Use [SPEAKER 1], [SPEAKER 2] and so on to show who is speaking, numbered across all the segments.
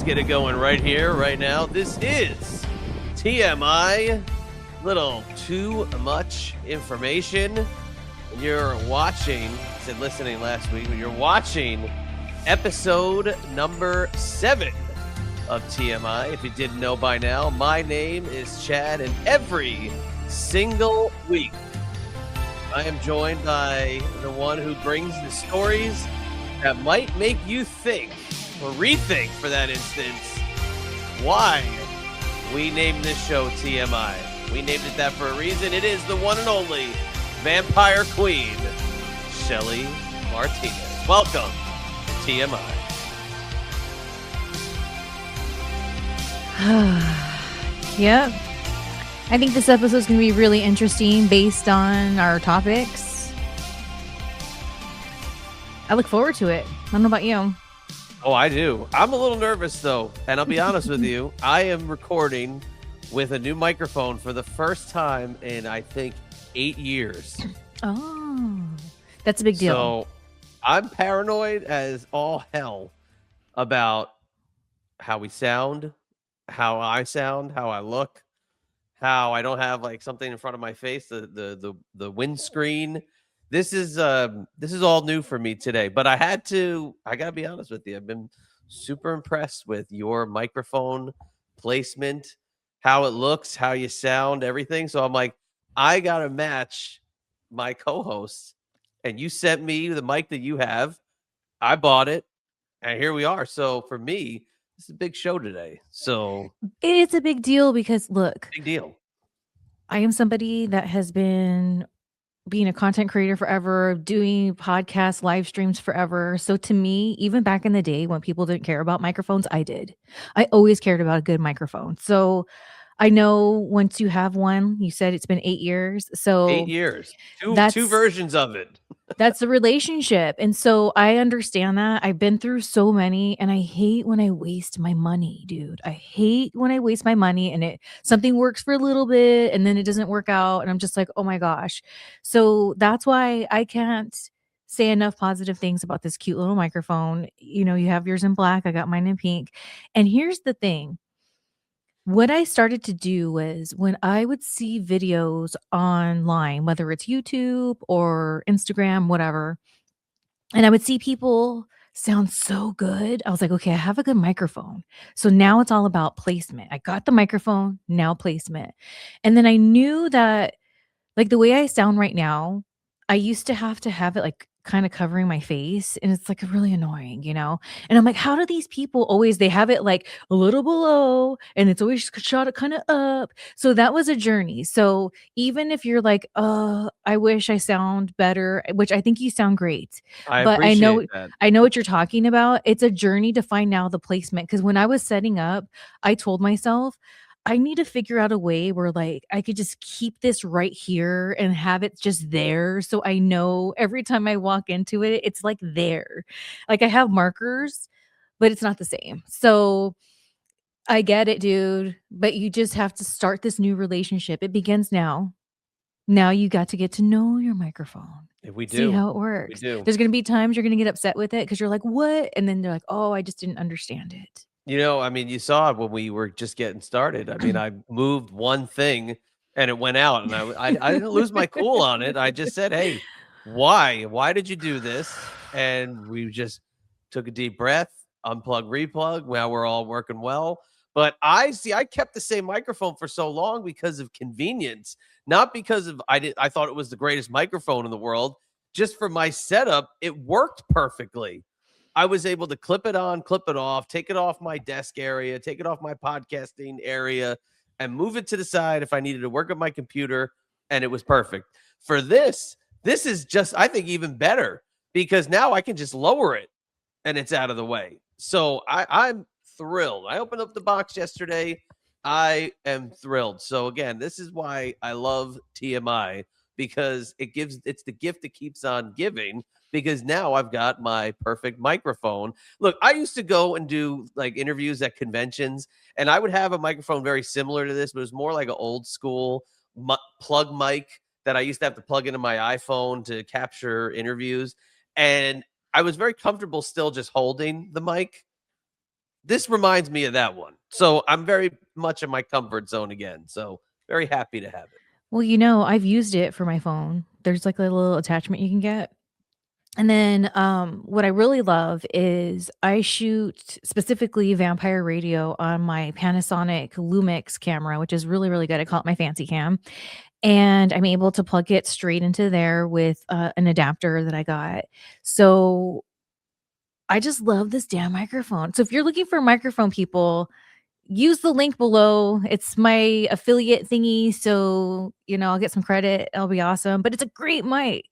[SPEAKER 1] get it going right here, right now. This is TMI. Little too much information. You're watching, I said listening last week, but you're watching episode number 7 of TMI. If you didn't know by now, my name is Chad, and every single week I am joined by the one who brings the stories that might make you think, or rethink for that instance, why we named this show TMI. We named it that for a reason. It is the one and only Vampire Queen, Shelly Martinez. Welcome to TMI.
[SPEAKER 2] Yep. I think this episode is going to be really interesting based on our topics. I look forward to it. I don't know about you.
[SPEAKER 1] Oh, I do. I'm a little nervous, though, and I'll be honest with you. I am recording with a new microphone for the first time in, I think, 8 years.
[SPEAKER 2] Oh, that's a big deal.
[SPEAKER 1] So I'm paranoid as all hell about how we sound, how I sound, how I look, how I don't have like something in front of my face, the windscreen. This is all new for me today, but I gotta be honest with you. I've been super impressed with your microphone placement, how it looks, how you sound, everything. So I'm like, I gotta match my co-hosts, and you sent me the mic that you have. I bought it, and here we are. So for me, this is a big show today. So
[SPEAKER 2] It's a big deal because, look,
[SPEAKER 1] big deal.
[SPEAKER 2] I am somebody that has been being a content creator forever, doing podcasts, live streams forever. So to me, even back in the day when people didn't care about microphones, I did. I always cared about a good microphone. So I know once you have one, you said it's been 8 years. So
[SPEAKER 1] 8 years, two versions of it.
[SPEAKER 2] that's the relationship. And so I understand that. I've been through so many, and I hate when I waste my money, dude. I hate when I waste my money and something works for a little bit and then it doesn't work out. And I'm just like, oh my gosh. So that's why I can't say enough positive things about this cute little microphone. You know, you have yours in black. I got mine in pink. And here's the thing. What I started to do was when I would see videos online, whether it's YouTube or Instagram, whatever, and I would see people sound so good, I was like, okay, I have a good microphone. So now it's all about placement. I got the microphone, now placement. And then I knew that, like, the way I sound right now, I used to have it like kind of covering my face, and it's like really annoying, you know? And I'm like, how do these people always, they have it like a little below and it's always shot kind of up. So that was a journey. So even if you're like, I wish I sound better, which I think you sound great,
[SPEAKER 1] I
[SPEAKER 2] but
[SPEAKER 1] appreciate that.
[SPEAKER 2] I know what you're talking about. It's a journey to find now the placement. Because when I was setting up, I told myself, I need to figure out a way where, like, I could just keep this right here and have it just there. So I know every time I walk into it, it's like there. Like, I have markers, but it's not the same. So I get it, dude. But you just have to start this new relationship. It begins now. Now you got to get to know your microphone.
[SPEAKER 1] If we
[SPEAKER 2] See
[SPEAKER 1] do,
[SPEAKER 2] how it
[SPEAKER 1] we
[SPEAKER 2] works.
[SPEAKER 1] do.
[SPEAKER 2] There's going to be times you're going to get upset with it because you're like, what? And then they're like, oh, I just didn't understand it.
[SPEAKER 1] You know, I mean, you saw it when we were just getting started. I mean, I moved one thing and it went out, and I didn't lose my cool on it. I just said, hey, why? Why did you do this? And we just took a deep breath, unplug, replug. Now we're all working well. But I kept the same microphone for so long because of convenience, not because of I thought it was the greatest microphone in the world. Just for my setup, it worked perfectly. I was able to clip it on, clip it off, take it off my desk area, take it off my podcasting area, and move it to the side if I needed to work on my computer, and it was perfect. For this is just, I think, even better because now I can just lower it and it's out of the way. So I'm thrilled. I opened up the box yesterday. I am thrilled. So again, this is why I love TMI, because it's the gift that keeps on giving, because now I've got my perfect microphone. Look, I used to go and do like interviews at conventions, and I would have a microphone very similar to this, but it was more like an old school plug mic that I used to have to plug into my iPhone to capture interviews. And I was very comfortable still just holding the mic. this reminds me of that one. So I'm very much in my comfort zone again. So very happy to have it.
[SPEAKER 2] Well, I've used it for my phone. There's like a little attachment you can get. And then what I really love is I shoot specifically vampire radio on my Panasonic Lumix camera, which is really, really good. I call it my fancy cam. And I'm able to plug it straight into there with an adapter that I got. So I just love this damn microphone. So if you're looking for a microphone, people, use the link below. It's my affiliate thingy. So, I'll get some credit. It'll be awesome. But it's a great mic.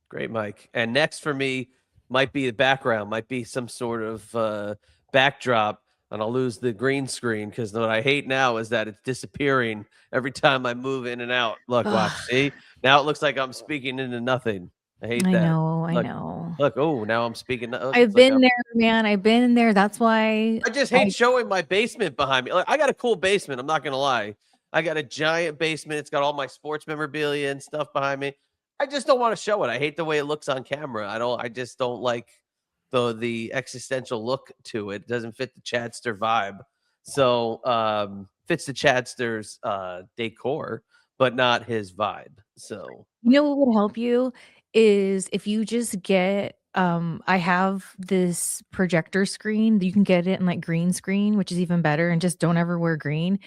[SPEAKER 1] Great, Mike. And next for me might be the background, might be some sort of backdrop, and I'll lose the green screen because what I hate now is that it's disappearing every time I move in and out. Look, watch.
[SPEAKER 2] Ugh,
[SPEAKER 1] See? Now it looks like I'm speaking into nothing. I hate
[SPEAKER 2] I
[SPEAKER 1] that.
[SPEAKER 2] know. I
[SPEAKER 1] Look,
[SPEAKER 2] know.
[SPEAKER 1] look. Oh, now I'm speaking. Oh,
[SPEAKER 2] I've
[SPEAKER 1] it's like
[SPEAKER 2] been there, man. I've been there. That's why
[SPEAKER 1] I just hate showing my basement behind me. Like, I got a cool basement. I'm not gonna lie. I got a giant basement. It's got all my sports memorabilia and stuff behind me. I just don't want to show it. I hate the way it looks on camera. I just don't like the existential look to it. It doesn't fit the Chadster vibe. So fits the Chadster's decor, but not his vibe. So
[SPEAKER 2] what would help you is if you just get I have this projector screen. You can get it in like green screen, which is even better, and just don't ever wear green.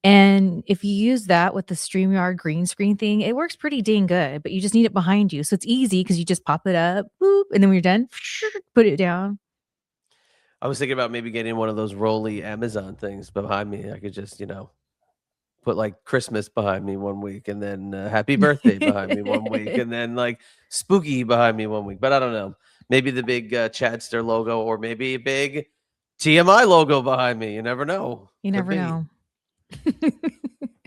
[SPEAKER 2] And if you use that with the StreamYard green screen thing, it works pretty dang good, but you just need it behind you. So it's easy because you just pop it up, boop, and then when you're done, put it down.
[SPEAKER 1] I was thinking about maybe getting one of those rolly Amazon things behind me. I could just, put like Christmas behind me one week and then happy birthday behind me one week and then like spooky behind me one week. But I don't know. Maybe the big Chadster logo or maybe a big TMI logo behind me. You never know.
[SPEAKER 2] You
[SPEAKER 1] Could
[SPEAKER 2] never
[SPEAKER 1] be.
[SPEAKER 2] know.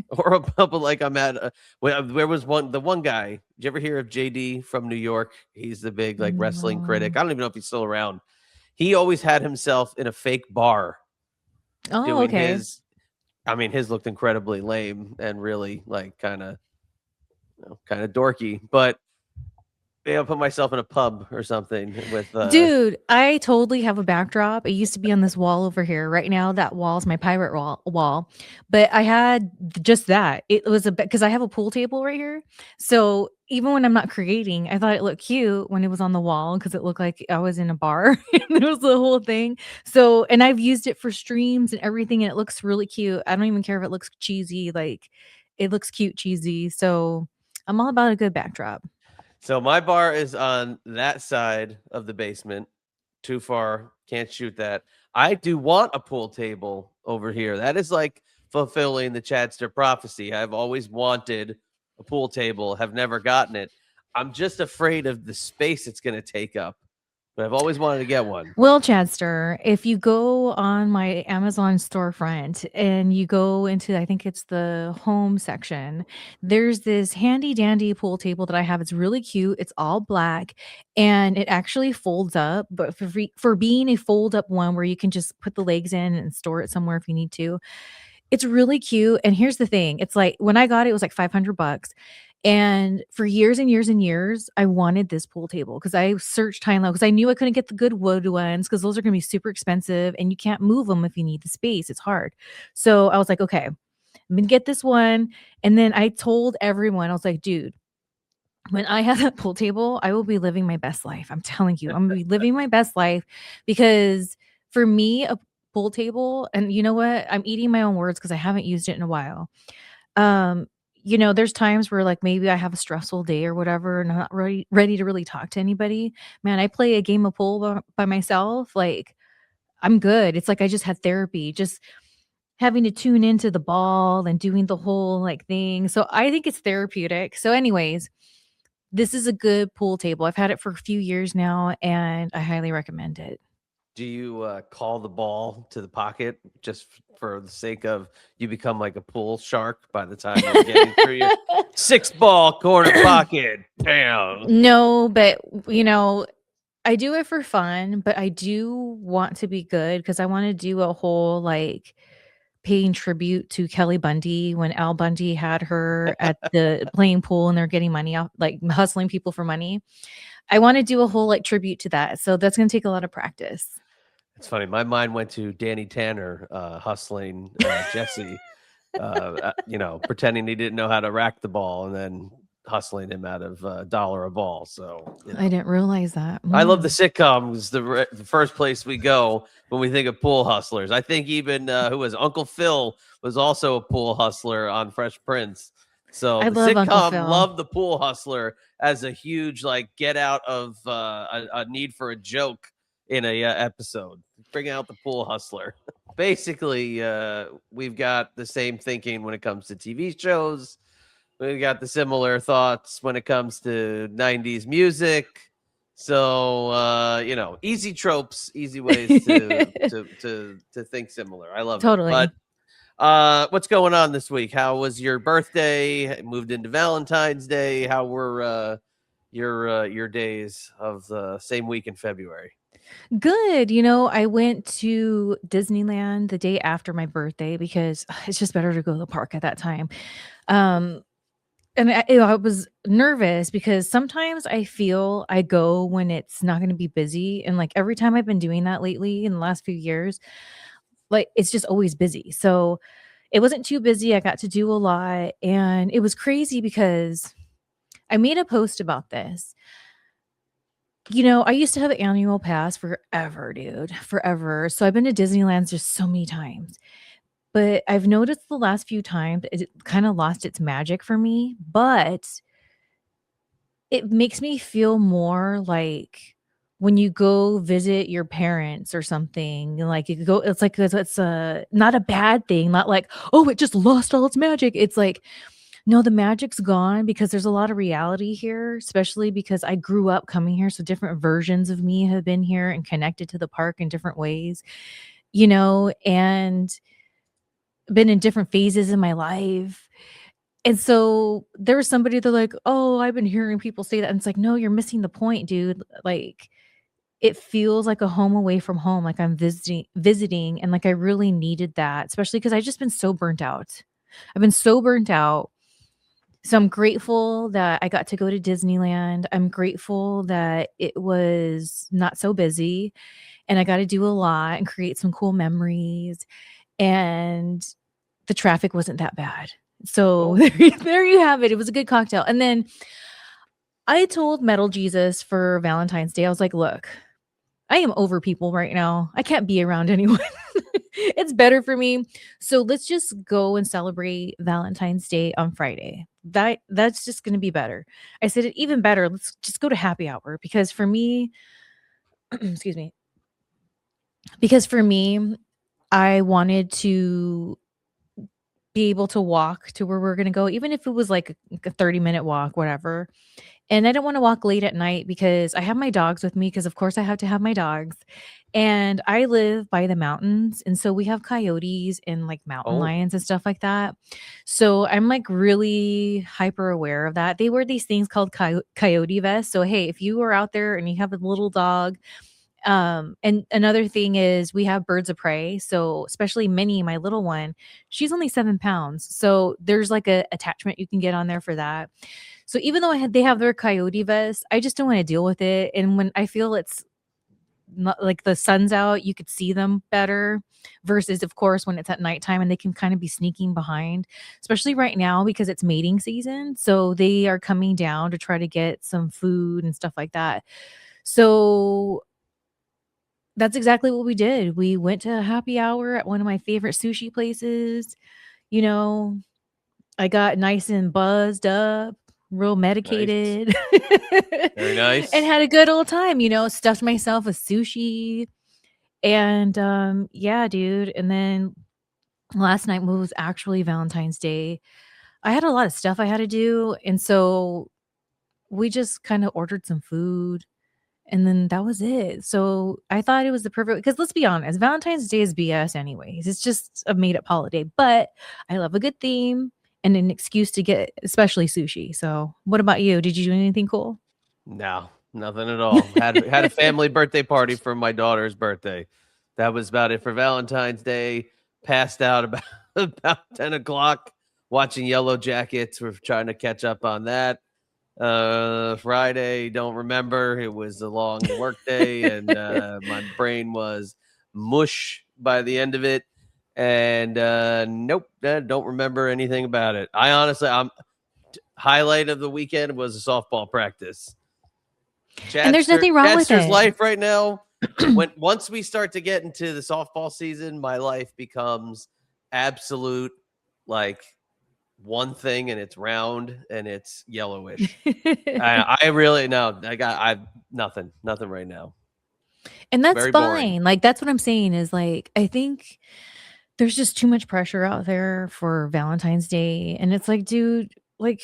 [SPEAKER 1] Or a bubble like I'm at. Where was the one guy? Did you ever hear of JD from New York? He's the big like wrestling critic.
[SPEAKER 2] No.
[SPEAKER 1] I don't even know if he's still around. He always had himself in a fake bar
[SPEAKER 2] Oh,
[SPEAKER 1] doing
[SPEAKER 2] okay.
[SPEAKER 1] his. I mean, his looked incredibly lame and really like kind of dorky. But I'll put myself in a pub or something with.
[SPEAKER 2] Dude, I totally have a backdrop. It used to be on this wall over here. Right now, that wall is my pirate wall. But I had just that. It was because I have a pool table right here. So even when I'm not creating, I thought it looked cute when it was on the wall because it looked like I was in a bar and it was the whole thing. So, and I've used it for streams and everything, and it looks really cute. I don't even care if it looks cheesy. Like, it looks cute, cheesy. So I'm all about a good backdrop.
[SPEAKER 1] So my bar is on that side of the basement. Too far, can't shoot that. I do want a pool table over here. That is like fulfilling the Chadster prophecy. I've always wanted a pool table, have never gotten it. I'm just afraid of the space it's going to take up, but I've always wanted to get one.
[SPEAKER 2] Well, Chadster, if you go on my Amazon storefront and you go into, I think it's the home section, there's this handy dandy pool table that I have. It's really cute. It's all black and it actually folds up. But for being a fold up one where you can just put the legs in and store it somewhere if you need to, it's really cute. And here's the thing, it's like when I got it, it was like $500. And for years and years and years, I wanted this pool table because I searched high and low because I knew I couldn't get the good wood ones because those are going to be super expensive and you can't move them if you need the space. It's hard. So I was like, okay, I'm going to get this one. And then I told everyone, I was like, dude, when I have that pool table, I will be living my best life. I'm telling you, I'm going to be living my best life because for me, a pool table, and you know what? I'm eating my own words because I haven't used it in a while. Um, there's times where like maybe I have a stressful day or whatever, and I'm not ready to really talk to anybody. Man, I play a game of pool by myself. Like I'm good. It's like I just had therapy, just having to tune into the ball and doing the whole like thing. So I think it's therapeutic. So, anyways, this is a good pool table. I've had it for a few years now, and I highly recommend it.
[SPEAKER 1] Do you call the ball to the pocket just for the sake of you become like a pool shark by the time you're getting through your 6 ball corner pocket? Damn.
[SPEAKER 2] No, but I do it for fun, but I do want to be good because I want to do a whole like paying tribute to Kelly Bundy when Al Bundy had her at the playing pool and they're getting money off, like hustling people for money. I want to do a whole like tribute to that. So that's going to take a lot of practice.
[SPEAKER 1] It's funny. My mind went to Danny Tanner hustling Jesse, pretending he didn't know how to rack the ball and then hustling him out of a dollar a ball. So,
[SPEAKER 2] I didn't realize that.
[SPEAKER 1] I love the sitcoms, the first place we go when we think of pool hustlers. I think even who was Uncle Phil was also a pool hustler on Fresh Prince. So
[SPEAKER 2] I
[SPEAKER 1] the
[SPEAKER 2] love Uncle
[SPEAKER 1] sitcom
[SPEAKER 2] Phil.
[SPEAKER 1] loved the pool hustler as a huge get out of a need for a joke in a episode. Bring out the pool hustler. Basically, we've got the same thinking when it comes to TV shows. We got the similar thoughts when it comes to 90s music. So easy tropes, easy ways to think similar. I love it. But
[SPEAKER 2] Totally.
[SPEAKER 1] what's going on this week? How was your birthday? Moved into Valentine's Day. How were your days of the same week in February?
[SPEAKER 2] Good. I went to Disneyland the day after my birthday because it's just better to go to the park at that time. Um, and I was nervous because sometimes I feel I go when it's not going to be busy. And like every time I've been doing that lately in the last few years, like it's just always busy. So it wasn't too busy. I got to do a lot. And it was crazy because I made a post about this. I used to have an annual pass forever, dude, forever. So I've been to Disneyland just so many times. But I've noticed the last few times it kind of lost its magic for me, but it makes me feel more like when you go visit your parents or something, like you go, it's like it's a not a bad thing, not like, oh, it just lost all its magic. It's like, no, the magic's gone because there's a lot of reality here, especially because I grew up coming here. So different versions of me have been here and connected to the park in different ways, and been in different phases in my life. And so there was somebody they're like, "Oh, I've been hearing people say that." And it's like, "No, you're missing the point, dude." Like it feels like a home away from home, like I'm visiting and like I really needed that, especially cuz I just been so burnt out. I've been so burnt out. So I'm grateful that I got to go to Disneyland. I'm grateful that it was not so busy and I got to do a lot and create some cool memories and the traffic wasn't that bad. So
[SPEAKER 1] Cool.
[SPEAKER 2] there you have it. It was a good cocktail. And then I told Metal Jesus for Valentine's Day, I was like, look, I am over people right now. I can't be around anyone. It's better for me. So let's just go and celebrate Valentine's Day on Friday. That's just going to be better. I said it even better. Let's just go to happy hour because for me, excuse me, because for me, I wanted to be able to walk to where we're going to go, even if it was like a 30-minute walk, whatever. And I don't want to walk late at night because I have my dogs with me because of course I have to have my dogs. And I live by the mountains and so we have coyotes and like mountain
[SPEAKER 1] Oh,
[SPEAKER 2] lions and stuff like that. So I'm like really hyper aware of that. They wear these things called coyote vests. So hey, if you are out there and you have a little dog, and another thing is we have birds of prey. So especially Minnie, my little one, she's only 7 pounds. So there's like a attachment you can get on there for that. So even though they have their coyote vest, I just don't want to deal with it. And when I feel it's not like the sun's out, you could see them better versus of course when it's at nighttime and they can kind of be sneaking behind, especially right now because it's mating season. So they are coming down to try to get some food and stuff like that. So that's exactly what we did. We went to a happy hour at one of my favorite sushi places. You know, I got nice and buzzed up, real
[SPEAKER 1] nice.
[SPEAKER 2] medicated,
[SPEAKER 1] Very
[SPEAKER 2] and
[SPEAKER 1] nice.
[SPEAKER 2] had a good old time, stuffed myself with sushi. And yeah, dude. And then last night was actually Valentine's Day. I had a lot of stuff I had to do. And so we just kind of ordered some food. And then that was it. So I thought it was the perfect because let's be honest, Valentine's Day is BS anyways. It's just a made up holiday, but I love a good theme and an excuse to get especially sushi. So what about you? Did you do anything cool?
[SPEAKER 1] No, nothing at all. Had a family birthday party for my daughter's birthday. That was about it for Valentine's Day. Passed out about about 10 o'clock, watching Yellow Jackets. We're trying to catch up on that. Friday, don't remember. It was a long work day, and my brain was mush by the end of it. And nope, don't remember anything about it. I honestly, highlight of the weekend was a softball practice.
[SPEAKER 2] And there's nothing wrong with
[SPEAKER 1] Chadster's
[SPEAKER 2] it.
[SPEAKER 1] life right now. Once we start to get into the softball season, my life becomes absolute like one thing, and it's round and it's yellowish. I really no, I nothing right now.
[SPEAKER 2] And that's
[SPEAKER 1] Very
[SPEAKER 2] fine.
[SPEAKER 1] boring.
[SPEAKER 2] Like, that's what I'm saying is, like, I think there's just too much pressure out there for Valentine's Day. And it's like, dude, like,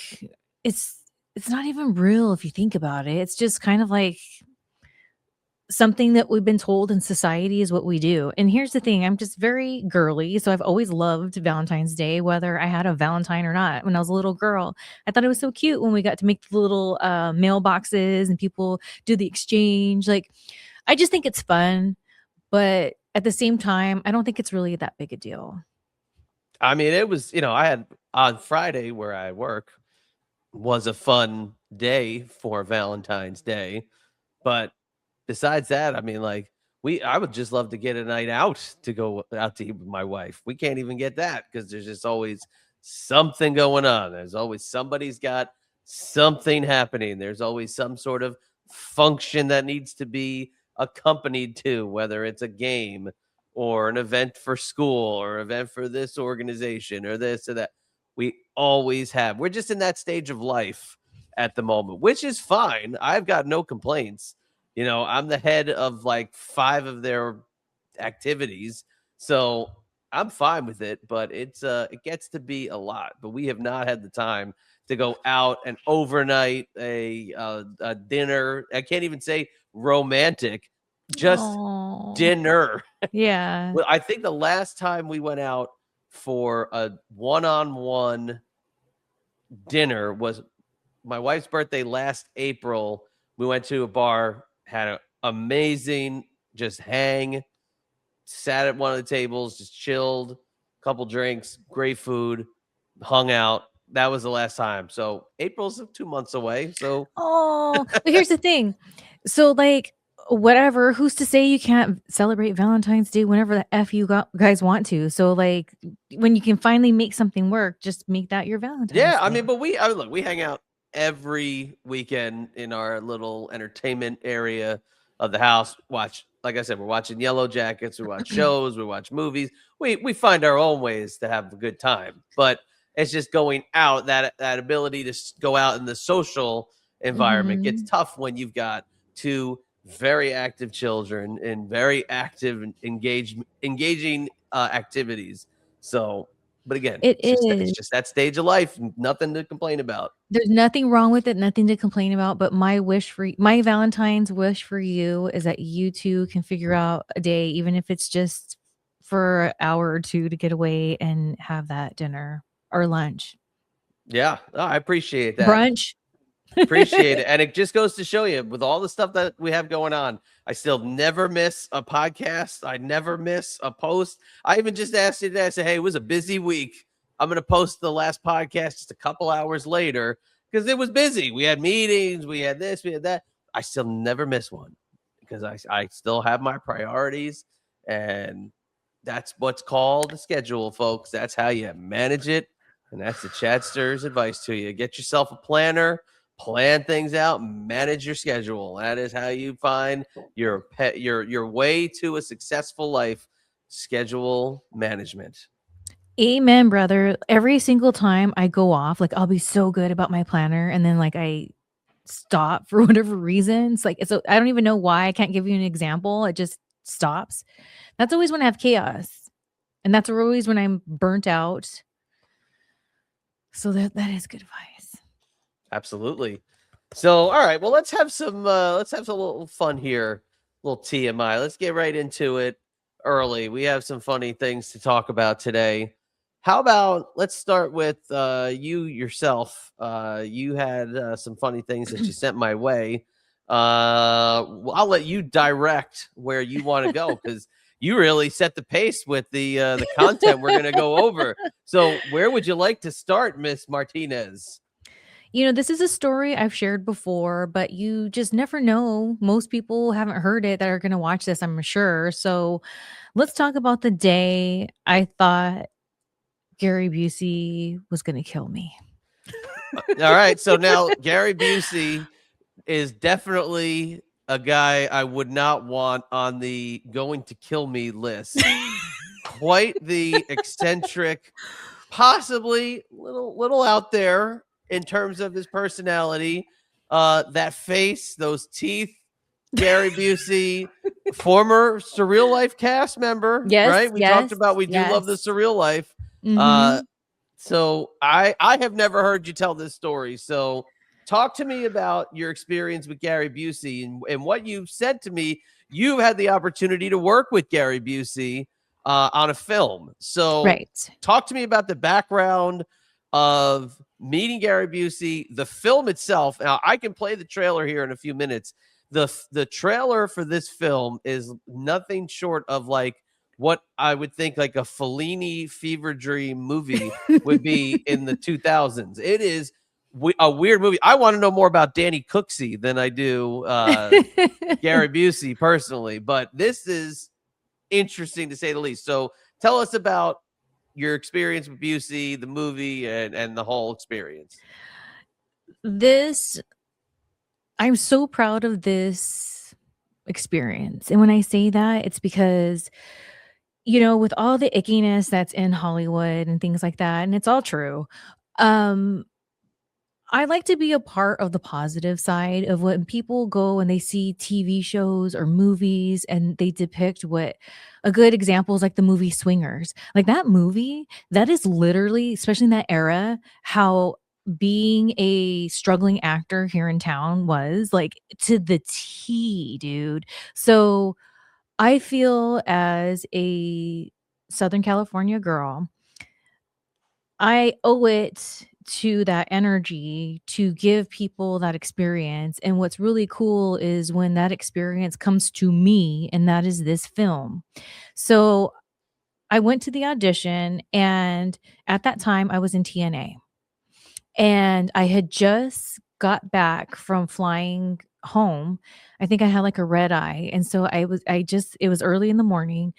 [SPEAKER 2] it's it's not even real if you think about it. It's just kind of like something that we've been told in society is what we do. And here's the thing, I'm just very girly, so I've always loved Valentine's Day, whether I had a Valentine or not. When I was a little girl, I thought it was so cute when we got to make the little mailboxes and people do the exchange. Like, I just think it's fun, but at the same time, I don't think it's really that big a deal.
[SPEAKER 1] I mean, it was, I had on Friday where I work was a fun day for Valentine's Day. But besides that, I mean, like, I would just love to get a night out to go out to eat with my wife. We can't even get that because there's just always something going on. There's always somebody's got something happening. There's always some sort of function that needs to be accompanied to, whether it's a game or an event for school or event for this organization or this or that. We always have. We're just in that stage of life at the moment, which is fine. I've got no complaints. I'm the head of like 5 of their activities, so I'm fine with it, but it gets to be a lot. But we have not had the time to go out and overnight a dinner. I can't even say romantic, just dinner.
[SPEAKER 2] Yeah.
[SPEAKER 1] Well, I think the last time we went out for a one-on-one dinner was my wife's birthday last April. We went to a bar, had an amazing just hang, sat at one of the tables, just chilled, couple drinks, great food, hung out. That was the last time. So April's 2 months away. So
[SPEAKER 2] but here's the thing. So, like, whatever, who's to say you can't celebrate Valentine's Day whenever the F you guys want to? So, like, when you can finally make something work, just make that your Valentine's
[SPEAKER 1] yeah, I
[SPEAKER 2] Day.
[SPEAKER 1] mean, but look, we hang out every weekend in our little entertainment area of the house. Like I said, we're watching Yellow Jackets, we watch shows, we watch movies. We find our own ways to have a good time, but it's just going out, that ability to go out in the social environment gets tough when you've got 2 very active children and very active and engaging activities. So, but again, it's just that stage of life, nothing to complain about.
[SPEAKER 2] There's nothing wrong with it, nothing to complain about, but my Valentine's wish for you is that you 2 can figure out a day, even if it's just for an hour or 2, to get away and have that dinner or lunch.
[SPEAKER 1] Yeah, I appreciate that.
[SPEAKER 2] Brunch.
[SPEAKER 1] Appreciate it. And it just goes to show you, with all the stuff that we have going on, I still never miss a podcast. I never miss a post. I even just asked you today, I said, hey, it was a busy week. I'm going to post the last podcast just a couple hours later because it was busy. We had meetings, we had this, we had that. I still never miss one because I still have my priorities, and that's what's called a schedule, folks. That's how you manage it. And that's the Chadster's advice to you. Get yourself a planner, plan things out, manage your schedule. That is how you find your way to a successful life. Schedule management.
[SPEAKER 2] Amen, brother. Every single time I go off, like, I'll be so good about my planner, and then, like, I stop for whatever reason. It's like, I don't even know why. I can't give you an example. It just stops. That's always when I have chaos, and that's always when I'm burnt out. So that is good advice.
[SPEAKER 1] Absolutely. So, all right. Well, let's have some little fun here. A little TMI. Let's get right into it early. We have some funny things to talk about today. How about let's start with you yourself. You had some funny things that you sent my way. I'll let you direct where you want to go because you really set the pace with the content we're going to go over. So where would you like to start, Miss Martinez?
[SPEAKER 2] This is a story I've shared before, but you just never know. Most people haven't heard it that are going to watch this, I'm sure. So let's talk about the day I thought Gary Busey was going to kill me.
[SPEAKER 1] All right. So now Gary Busey is definitely a guy I would not want on the going to kill me list. Quite the eccentric, possibly little out there in terms of his personality. That face, those teeth, Gary Busey, former Surreal Life cast member,
[SPEAKER 2] Yes,
[SPEAKER 1] right? We talked
[SPEAKER 2] yes,
[SPEAKER 1] about we do love the
[SPEAKER 2] yes.
[SPEAKER 1] Surreal Life. Uh,
[SPEAKER 2] Mhm.
[SPEAKER 1] so I have never heard you tell this story. So talk to me about your experience with Gary Busey and what you've said to me. You've had the opportunity to work with Gary Busey on a film. So
[SPEAKER 2] Right.
[SPEAKER 1] talk to me about the background of meeting Gary Busey, the film itself. Now I can play the trailer here in a few minutes. The trailer for this film is nothing short of like what I would think like a Fellini fever dream movie would be in the 2000s. It is a weird movie. I want to know more about Danny Cooksey than I do Gary Busey personally, but this is interesting to say the least. So tell us about your experience with Busey, the movie, and the whole experience.
[SPEAKER 2] This I'm so proud of this experience. And when I say that, it's because, with all the ickiness that's in Hollywood and things like that, and it's all true. Um, I like to be a part of the positive side of when people go and they see TV shows or movies and they depict what a good example is like the movie Swingers. Like that movie, that is literally, especially in that era, how being a struggling actor here in town was like to the T, dude. So I feel as a Southern California girl, I owe it to that energy to give people that experience, and what's really cool is when that experience comes to me, and that is this film. So, I went to the audition, and at that time, I was in TNA, and I had just got back from flying home. I think I had, like, a red eye, and so I just it was early in the morning,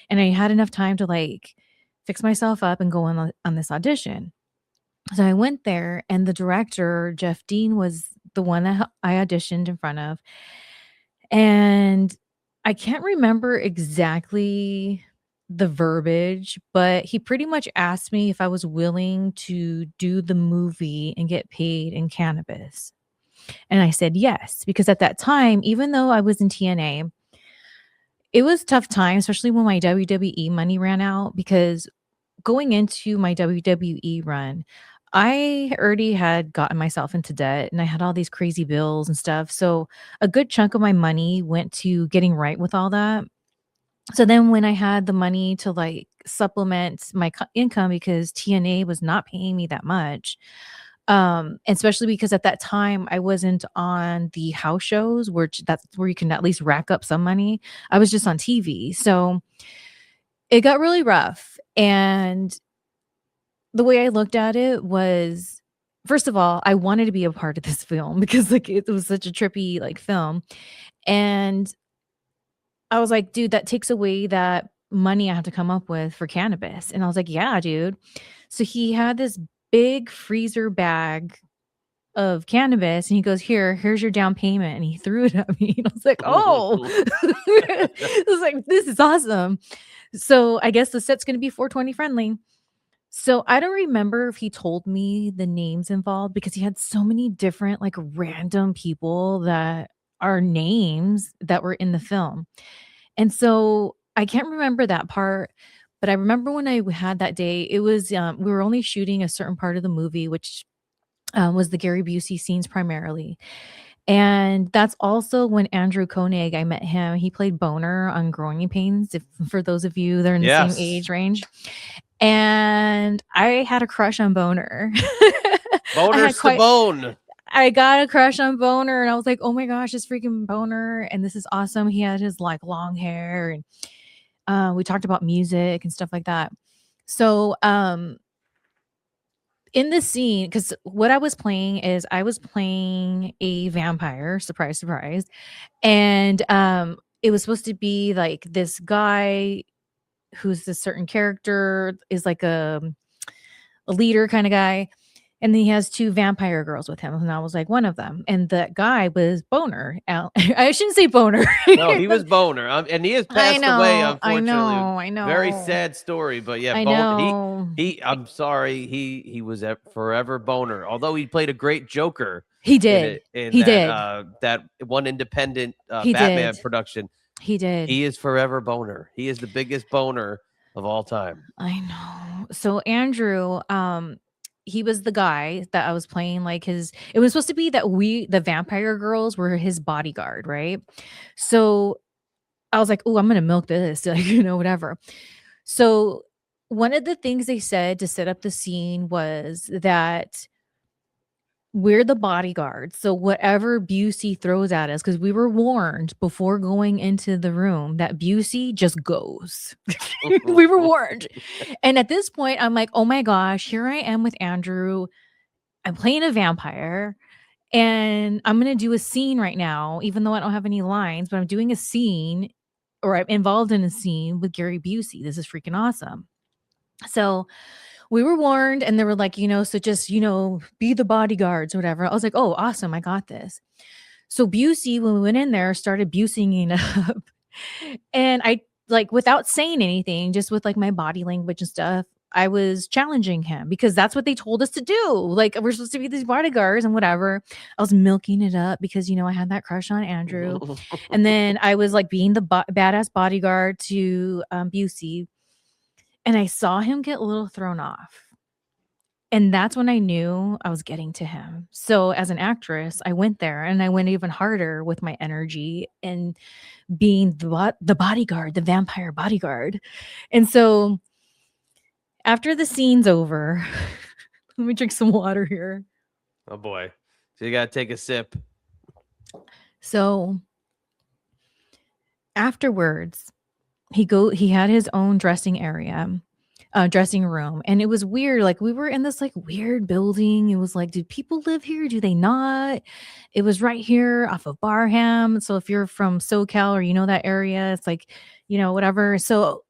[SPEAKER 2] and I had enough time to, like, fix myself up and go on this audition. So I went there, and the director, Jeff Dean, was the one that I auditioned in front of, and I can't remember exactly the verbiage, but he pretty much asked me if I was willing to do the movie and get paid in cannabis, and I said yes, because at that time, even though I was in TNA, it was tough time, especially when my WWE money ran out because going into my WWE run, I already had gotten myself into debt and I had all these crazy bills and stuff. So a good chunk of my money went to getting right with all that. So then when I had the money to like supplement my income because TNA was not paying me that much, especially because at that time I wasn't on the house shows, which that's where you can at least rack up some money. I was just on TV. So it got really rough. And the way I looked at it was, first of all, I wanted to be a part of this film because, like, it was such a trippy, like, film, and I was like, "Dude, that takes away that money I have to come up with for cannabis," and I was like, "Yeah, dude." So he had this big freezer bag of cannabis, and he goes, "Here's your down payment," and he threw it at me, and I was like, "Oh." I was like, "This is awesome." So, I guess the set's gonna be 420 friendly. So, I don't remember if he told me the names involved because he had so many different, like, random people that are names that were in the film. And so, I can't remember that part, but I remember when I had that day, it was, we were only shooting a certain part of the movie, which, was the Gary Busey scenes primarily. And that's also when Andrew Koenig, I met him, he played Boner on Growing Pains, if for those of you that are in the same
[SPEAKER 1] Yes.
[SPEAKER 2] age range. And I had a crush on Boner. I
[SPEAKER 1] Boner
[SPEAKER 2] had quite
[SPEAKER 1] Stabone.
[SPEAKER 2] I got a crush on Boner, and I was like, "Oh my gosh, this freaking Boner, and this is awesome." He had his, like, long hair, and, we talked about music and stuff like that. So, in the scene, because what I was playing is I was playing a vampire, surprise, surprise. And it was supposed to be like this guy who's this certain character is like a leader kind of guy. And then he has two vampire girls with him. And I was like one of them. And that guy was Boner. I shouldn't say Boner.
[SPEAKER 1] No, he was Boner, and he has
[SPEAKER 2] I
[SPEAKER 1] passed away,
[SPEAKER 2] know. I
[SPEAKER 1] unfortunately.
[SPEAKER 2] know. I
[SPEAKER 1] Very
[SPEAKER 2] know.
[SPEAKER 1] sad story, but yeah,
[SPEAKER 2] I know.
[SPEAKER 1] I'm sorry, he was a forever Boner. Although he played a great Joker
[SPEAKER 2] He
[SPEAKER 1] in
[SPEAKER 2] did.
[SPEAKER 1] it in
[SPEAKER 2] He did.
[SPEAKER 1] that one independent
[SPEAKER 2] He
[SPEAKER 1] Batman
[SPEAKER 2] did.
[SPEAKER 1] production.
[SPEAKER 2] He did.
[SPEAKER 1] He is forever Boner. He is the biggest Boner of all time.
[SPEAKER 2] I know. So Andrew, he was the guy that I was playing like his it was supposed to be that the vampire girls were his bodyguard, right? So I was like, "Oh, I'm gonna milk this," like, whatever. So one of the things they said to set up the scene was that we're the bodyguards. So whatever Busey throws at us, because we were warned before going into the room that Busey just goes. We were warned. And at this point, I'm like, oh my gosh, here I am with Andrew. I'm playing a vampire and I'm going to do a scene right now, even though I don't have any lines, but I'm doing a scene or I'm involved in a scene with Gary Busey. This is freaking awesome. So we were warned and they were like, so just, be the bodyguards or whatever. I was like, oh, awesome. I got this. So Busey, when we went in there, started Buseying up. And I, like, without saying anything, just with like my body language and stuff, I was challenging him because that's what they told us to do. Like, we're supposed to be these bodyguards and whatever. I was milking it up because, I had that crush on Andrew. And then I was like being the badass bodyguard to Busey. And I saw him get a little thrown off. And that's when I knew I was getting to him. So as an actress, I went there and I went even harder with my energy and being the bodyguard, the vampire bodyguard. And so after the scene's over, let me drink some water here.
[SPEAKER 1] Oh boy. So you got to take a sip.
[SPEAKER 2] So afterwards, he had his own dressing area. Dressing room, and it was weird. Like, we were in this like weird building. It was like, do people live here? Do they not? It was right here off of Barham. So if you're from SoCal or that area, it's like, whatever. So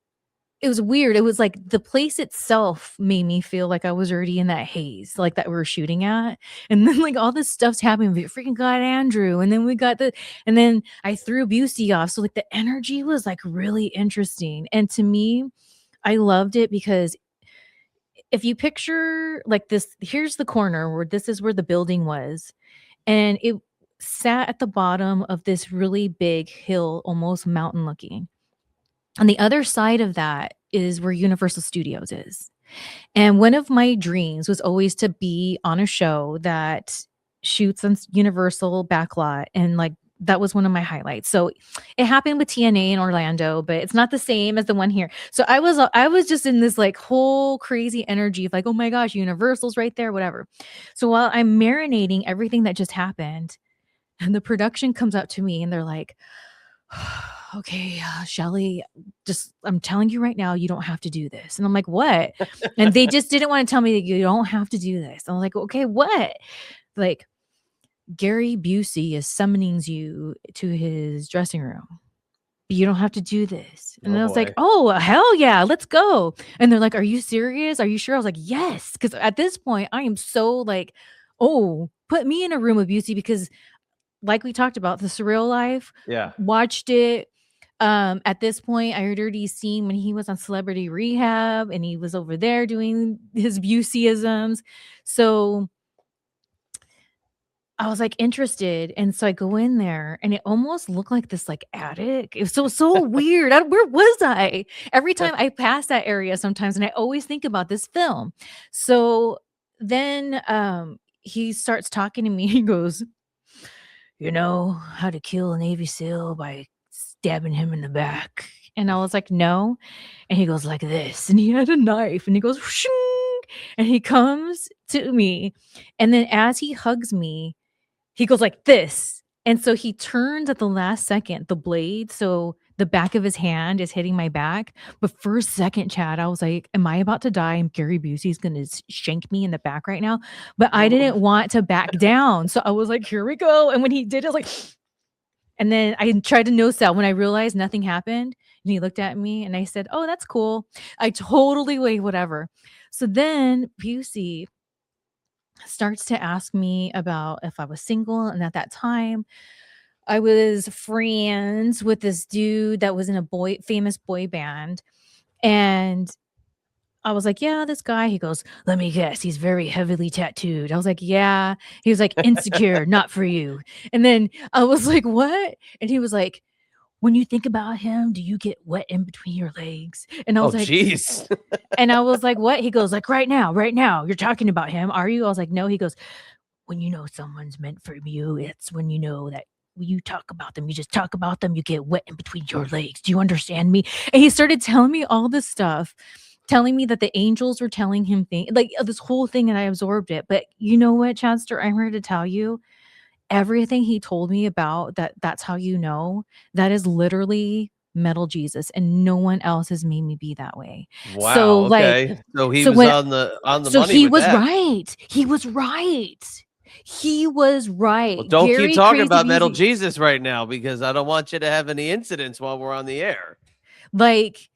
[SPEAKER 2] it was weird. It was like the place itself made me feel like I was already in that haze, like that we were shooting at. And then like all this stuff's happening. We freaking got Andrew, and then we got and then I threw Busey off. So like the energy was like really interesting, and to me, I loved it because if you picture like this, here's the corner where this is where the building was, and it sat at the bottom of this really big hill, almost mountain looking. On the other side of that is where Universal Studios is. And one of my dreams was always to be on a show that shoots on Universal backlot, and like that was one of my highlights. So it happened with TNA in Orlando, but it's not the same as the one here. So I was just in this like whole crazy energy of like, oh my gosh, Universal's right there, whatever. So while I'm marinating everything that just happened, and the production comes up to me and they're like, okay, Shelly, just I'm telling you right now, you don't have to do this. And I'm like, what? And they just didn't want to tell me that you don't have to do this. I'm like, okay, what? Like, Gary Busey is summoning you to his dressing room. But you don't have to do this. And
[SPEAKER 1] Oh
[SPEAKER 2] I was like,
[SPEAKER 1] boy.
[SPEAKER 2] oh, hell yeah, let's go. And they're like, are you serious? Are you sure? I was like, yes. Because at this point, I am so like, oh, put me in a room with Busey because like we talked about, the surreal life,
[SPEAKER 1] Yeah.
[SPEAKER 2] watched it. At this point, I had already seen when he was on Celebrity Rehab and he was over there doing his Buseyisms. So I was like interested. And so I go in there and it almost looked like this like attic. It was so weird. Where was I? Every time I pass that area sometimes, and I always think about this film. So then he starts talking to me. He goes, you know how to kill a Navy SEAL by stabbing him in the back. And I was like, no. And he goes like this. And he had a knife and he goes, shing, and he comes to me. And then as he hugs me, he goes like this. And so he turns at the last second, the blade. So the back of his hand is hitting my back. But for a second, Chad, I was like, am I about to die? And Gary Busey's going to shank me in the back right now. But I didn't want to back down. So I was like, here we go. And when he did, I was like, and then I tried to no sell when I realized nothing happened. And he looked at me and I said, oh, that's cool. I totally wait, whatever. So then Busey starts to ask me about if I was single. And at that time, I was friends with this dude that was in a famous boy band. And I was like, yeah, this guy. He goes, let me guess. He's very heavily tattooed. I was like, yeah. He was like, insecure, not for you. And then I was like, what? And he was like, when you think about him, do you get wet in between your legs? And I
[SPEAKER 1] Oh,
[SPEAKER 2] was like,
[SPEAKER 1] jeez.
[SPEAKER 2] and I was like, what? He goes, like, right now, you're talking about him. Are you? I was like, no. He goes, when you know someone's meant for you, it's when you know that when you talk about them, you just talk about them, you get wet in between your legs. Do you understand me? And he started telling me all this stuff, telling me that the angels were telling him things, like this whole thing, and I absorbed it. But you know what, Chadster, I'm here to tell you, everything he told me about that's how you know, that is literally metal Jesus, and no one else has made me be that way. So
[SPEAKER 1] Wow,
[SPEAKER 2] like,
[SPEAKER 1] okay. So he
[SPEAKER 2] so
[SPEAKER 1] was
[SPEAKER 2] when
[SPEAKER 1] on the
[SPEAKER 2] so
[SPEAKER 1] money
[SPEAKER 2] he
[SPEAKER 1] with
[SPEAKER 2] was
[SPEAKER 1] that.
[SPEAKER 2] right. He was right. He was
[SPEAKER 1] Well,
[SPEAKER 2] right.
[SPEAKER 1] don't keep
[SPEAKER 2] Gary
[SPEAKER 1] talking
[SPEAKER 2] Crazy
[SPEAKER 1] about Metal
[SPEAKER 2] Busey.
[SPEAKER 1] Jesus right now because I don't want you to have any incidents while we're on the air.
[SPEAKER 2] Like,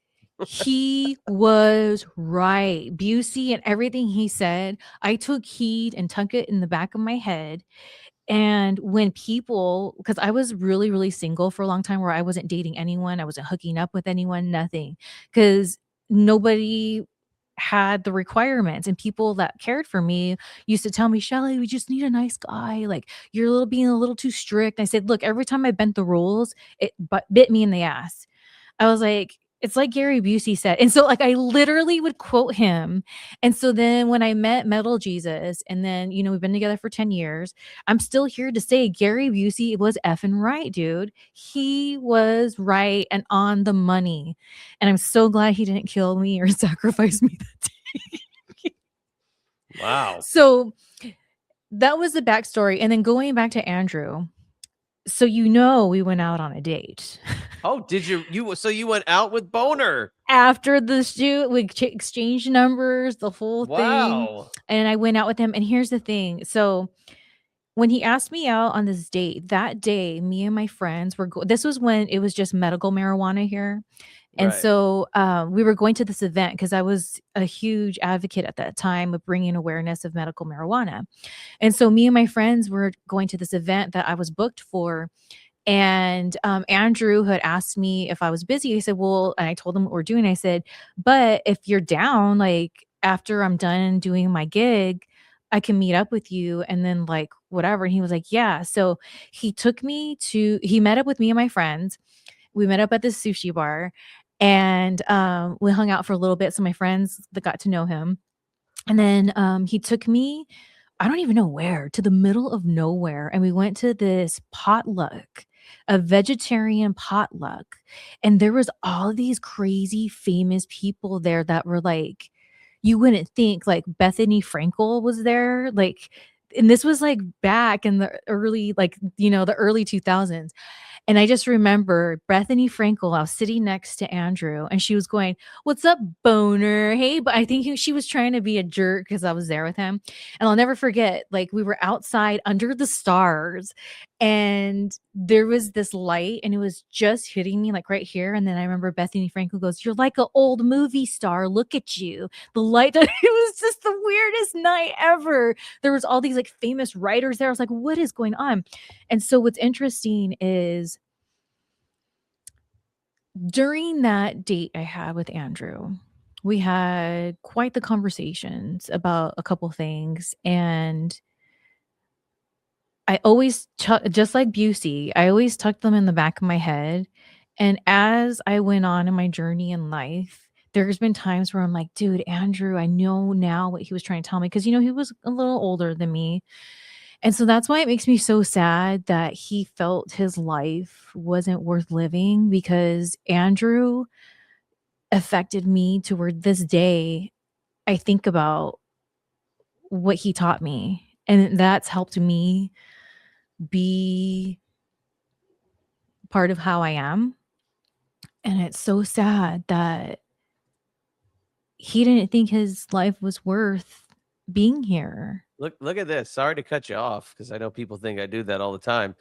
[SPEAKER 2] he was right. Busey and everything he said, I took heed and tuck it in the back of my head. And when people, because I was really, really single for a long time where I wasn't dating anyone, I wasn't hooking up with anyone, nothing, because nobody had the requirements, and people that cared for me used to tell me, Shelly, we just need a nice guy. Like, you're being a little too strict. I said, look, every time I bent the rules, it bit me in the ass. I was like, it's like Gary Busey said. And so, like, I literally would quote him. And so then when I met Metal Jesus, and then, we've been together for 10 years, I'm still here to say Gary Busey was effing right, dude. He was right and on the money. And I'm so glad he didn't kill me or sacrifice me that day.
[SPEAKER 1] Wow.
[SPEAKER 2] So that was the backstory. And then going back to Andrew. So, we went out on a date.
[SPEAKER 1] Oh, did so you went out with Boner?
[SPEAKER 2] After the shoot, we exchanged numbers, the whole thing,
[SPEAKER 1] Wow.
[SPEAKER 2] and I went out with him, and here's the thing, so when he asked me out on this date, that day, me and my friends were this was when it was just medical marijuana here, and
[SPEAKER 1] Right.
[SPEAKER 2] so, we were going to this event because I was a huge advocate at that time of bringing awareness of medical marijuana, and so me and my friends were going to this event that I was booked for, and Andrew had asked me if I was busy. He said, well, and I told him what we're doing. I said, but if you're down, like after I'm done doing my gig, I can meet up with you and then like whatever. And he was like, yeah. So he met up with me and my friends. We met up at this sushi bar, and we hung out for a little bit. So my friends that got to know him. And then he took me, I don't even know where, to the middle of nowhere. And we went to this potluck, a vegetarian potluck. And there was all these crazy famous people there that were like, you wouldn't think, like Bethany Frankel was there. Like, and this was like back in the early, like, the early 2000s. And I just remember Bethany Frankel, I was sitting next to Andrew, and she was going, "What's up, boner? Hey," but I think she was trying to be a jerk because I was there with him. And I'll never forget, like, we were outside under the stars, and there was this light, and it was just hitting me, like, right here. And then I remember Bethany Frankel goes, "You're like an old movie star. Look at you." The light, it was just the weirdest night ever. There was all these, like, famous writers there. I was like, "What is going on?" And so what's interesting is during that date I had with Andrew, we had quite the conversations about a couple things. And I always, just like Busey, I always tucked them in the back of my head. And as I went on in my journey in life, there's been times where I'm like, dude, Andrew, I know now what he was trying to tell me. Cause, he was a little older than me. And so that's why it makes me so sad that he felt his life wasn't worth living, because Andrew affected me to where this day I think about what he taught me. And that's helped me be part of how I am. And it's so sad that he didn't think his life was worth being here.
[SPEAKER 1] Look at this. Sorry to cut you off because I know people think I do that all the time.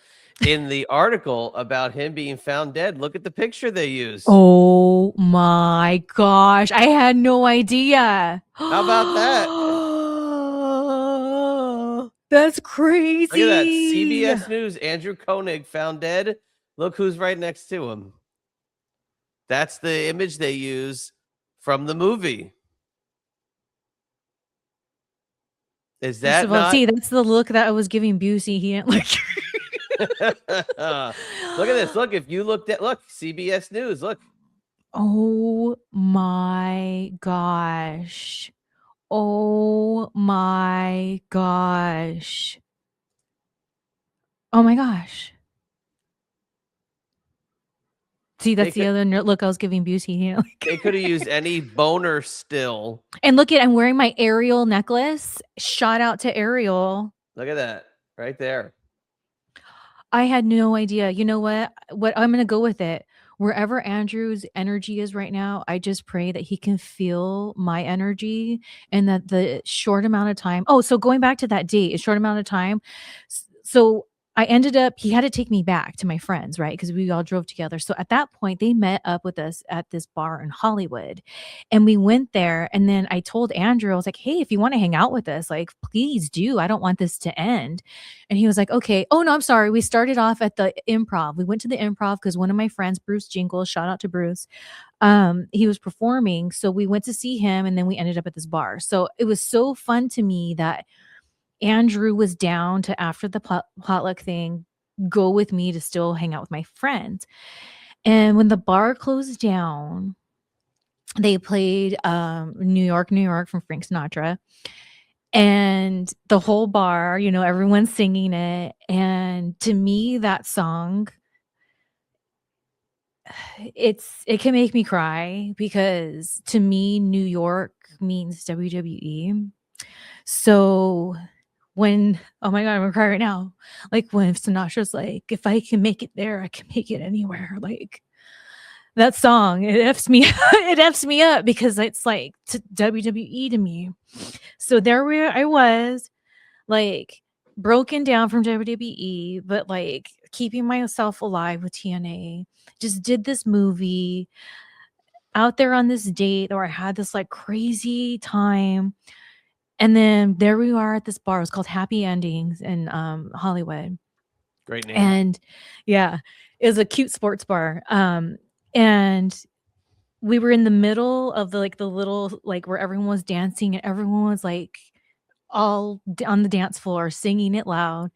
[SPEAKER 1] In the article about him being found dead, look at the picture they use.
[SPEAKER 2] Oh my gosh. I had no idea.
[SPEAKER 1] How about that?
[SPEAKER 2] That's crazy.
[SPEAKER 1] Look at that. CBS News, Andrew Koenig found dead. Look who's right next to him. That's the image they use from the movie. Is that not?
[SPEAKER 2] See, that's the look that I was giving Busey. He didn't like.
[SPEAKER 1] Look at this. Look, if you looked at, look, CBS News, look.
[SPEAKER 2] Oh my gosh. Oh my gosh. Oh my gosh. See, that's the other look I was giving Busey. You know,
[SPEAKER 1] they could have used any boner still.
[SPEAKER 2] And look at, I'm wearing my Ariel necklace. Shout out to Ariel.
[SPEAKER 1] Look at that right there.
[SPEAKER 2] I had no idea. You know what? What I'm going to go with it. Wherever Andrew's energy is right now, I just pray that he can feel my energy and that the short amount of time. Oh, so going back to that date, a short amount of time. So I ended up, he had to take me back to my friends, right? Because we all drove together. So at that point, they met up with us at this bar in Hollywood. And we went there. And then I told Andrew, I was like, hey, if you want to hang out with us, like, please do. I don't want this to end. And he was like, okay. Oh, no, I'm sorry. We started off at the Improv. We went to the Improv because one of my friends, Bruce Jingles, shout out to Bruce, he was performing. So we went to see him and then we ended up at this bar. So it was so fun to me that Andrew was down to, after the potluck thing, go with me to still hang out with my friends. And when the bar closed down, they played New York, New York from Frank Sinatra. And the whole bar, you know, everyone's singing it. And to me, that song, it can make me cry because to me, New York means WWE. So when, oh my God, I'm gonna cry right now. Like when Sinatra's like, if I can make it there, I can make it anywhere. Like that song, it F's me, it F's me up because it's like WWE to me. So there I was, like broken down from WWE, but like keeping myself alive with TNA. Just did this movie out there on this date, or I had this like crazy time. And then there we are at this bar. It was called Happy Endings in Hollywood.
[SPEAKER 1] Great name.
[SPEAKER 2] And yeah, it was a cute sports bar. And we were in the middle of the little, like where everyone was dancing and everyone was like all on the dance floor singing it loud.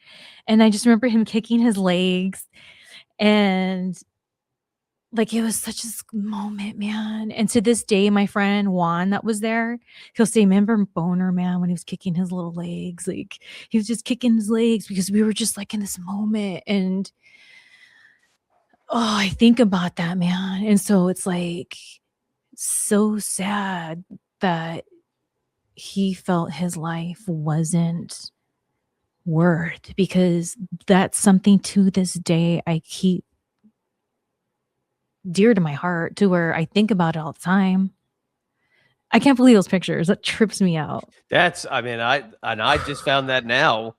[SPEAKER 2] And I just remember him kicking his legs and like it was such a moment, man. And to this day, my friend Juan that was there, he'll say, remember Boner, man, when he was kicking his little legs? Like he was just kicking his legs because we were just like in this moment. And oh, I think about that, man. And so it's like so sad that he felt his life wasn't worth, because that's something to this day I keep dear to my heart, to where I think about it all the time. I can't believe those pictures. That trips me out.
[SPEAKER 1] I just found that now,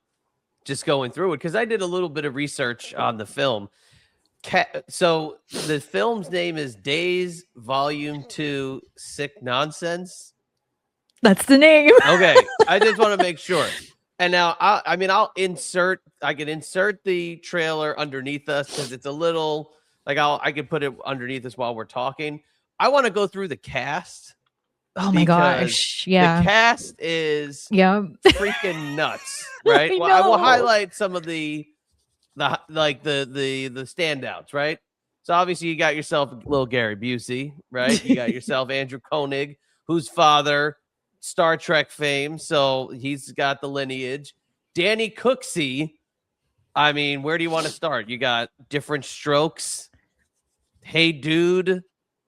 [SPEAKER 1] just going through it, because I did a little bit of research on the film. So the film's name is Days Volume 2 Sick Nonsense.
[SPEAKER 2] That's the name.
[SPEAKER 1] Okay, I just want to make sure. And now, I can insert the trailer underneath us because it's a little like I can put it underneath us while we're talking. I want to go through the cast.
[SPEAKER 2] Oh my gosh! Yeah,
[SPEAKER 1] the cast is freaking nuts, right?
[SPEAKER 2] I
[SPEAKER 1] Well, I will highlight some of the standouts, right? So obviously you got yourself little Gary Busey, right? You got yourself Andrew Koenig, whose father, Star Trek fame, so he's got the lineage. Danny Cooksey. I mean, where do you want to start? You got Different Strokes. Hey Dude.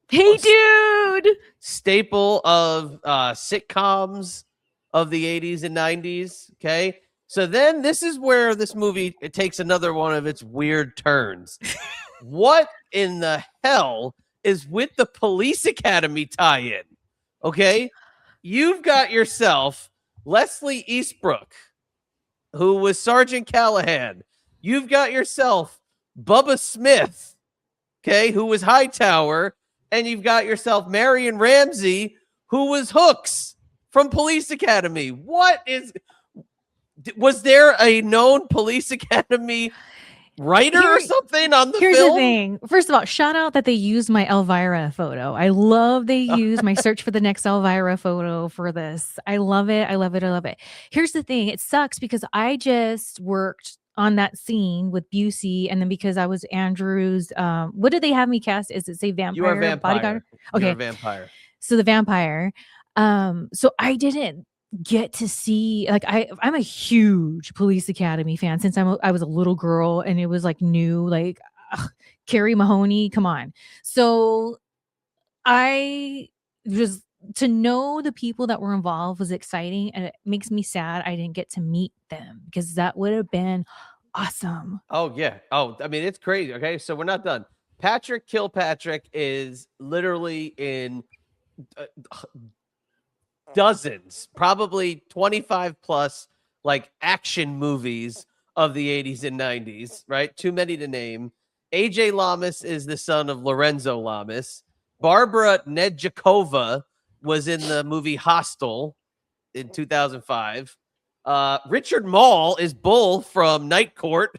[SPEAKER 2] Hey Dude.
[SPEAKER 1] Staple of sitcoms of the 80s and 90s. Okay. So then this is where this movie, it takes another one of its weird turns. What in the hell is with the Police Academy tie-in. Okay, you've got yourself Leslie Eastbrook, who was Sergeant Callahan. You've got yourself Bubba Smith, okay, who was Hightower, and you've got yourself Marion Ramsey, who was Hooks from Police Academy. Was there a known Police Academy writer or something on the
[SPEAKER 2] Here's
[SPEAKER 1] film?
[SPEAKER 2] the thing. First of all, shout out that they used my Elvira photo. I love they used my search for the next Elvira photo for this. I love it. I love it. I love it. Here's the thing. It sucks because I just worked on that scene with Busey, and then because I was Andrew's, what did they have me cast? Is it say vampire?
[SPEAKER 1] You are a vampire.
[SPEAKER 2] Bodyguard?
[SPEAKER 1] Okay.
[SPEAKER 2] Okay.
[SPEAKER 1] You're a vampire.
[SPEAKER 2] So the vampire. So I didn't get to see, like, I'm a huge Police Academy fan since I was a little girl, and it was like new, like Carrie Mahoney, come on. So I was, to know the people that were involved was exciting, and it makes me sad I didn't get to meet them because that would have been awesome.
[SPEAKER 1] Oh yeah. Oh, I mean, it's crazy. Okay, so we're not done. Patrick Kilpatrick is literally in dozens, probably 25 plus, like action movies of the 80s and 90s, right? Too many to name. AJ Lamas is the son of Lorenzo Lamas. Barbara Nedjakova was in the movie Hostel in 2005. Richard Mall is Bull from Night Court.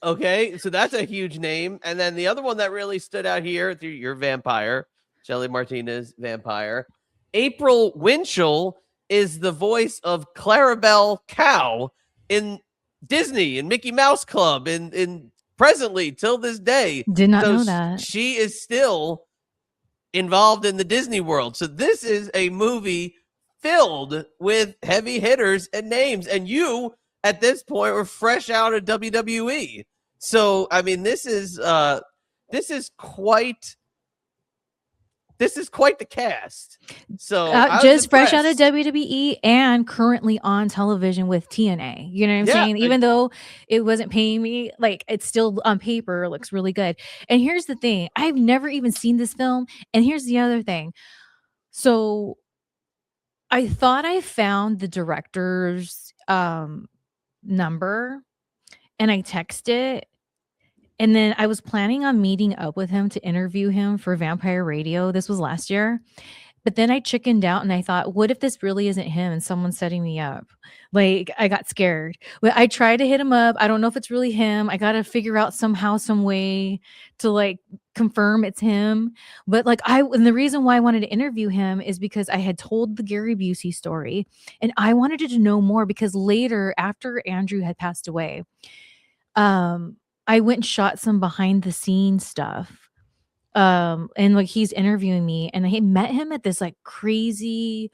[SPEAKER 1] Okay, so that's a huge name. And then the other one that really stood out here, your vampire, Shelly Martinez, vampire. April Winchell is the voice of Clarabelle Cow in Disney and Mickey Mouse Club in presently till this day.
[SPEAKER 2] Did not know that.
[SPEAKER 1] She is still involved in the Disney world. So this is a movie filled with heavy hitters and names. And you, at this point, were fresh out of WWE. So, I mean, this is quite the cast. So
[SPEAKER 2] just fresh out of WWE and currently on television with TNA. You know what I'm saying? Even though it wasn't paying me, like, it's still on paper looks really good. And here's the thing. I've never even seen this film. And here's the other thing. So I thought I found the director's number, and I texted, and then I was planning on meeting up with him to interview him for Vampire Radio. This was last year. But then I chickened out and I thought, what if this really isn't him and someone's setting me up? Like, I got scared. But I tried to hit him up. I don't know if it's really him. I got to figure out somehow, some way to like confirm it's him. But like, and the reason why I wanted to interview him is because I had told the Gary Busey story and I wanted to know more, because later, after Andrew had passed away, I went and shot some behind the scenes stuff. And like, he's interviewing me, and I met him at this like crazy,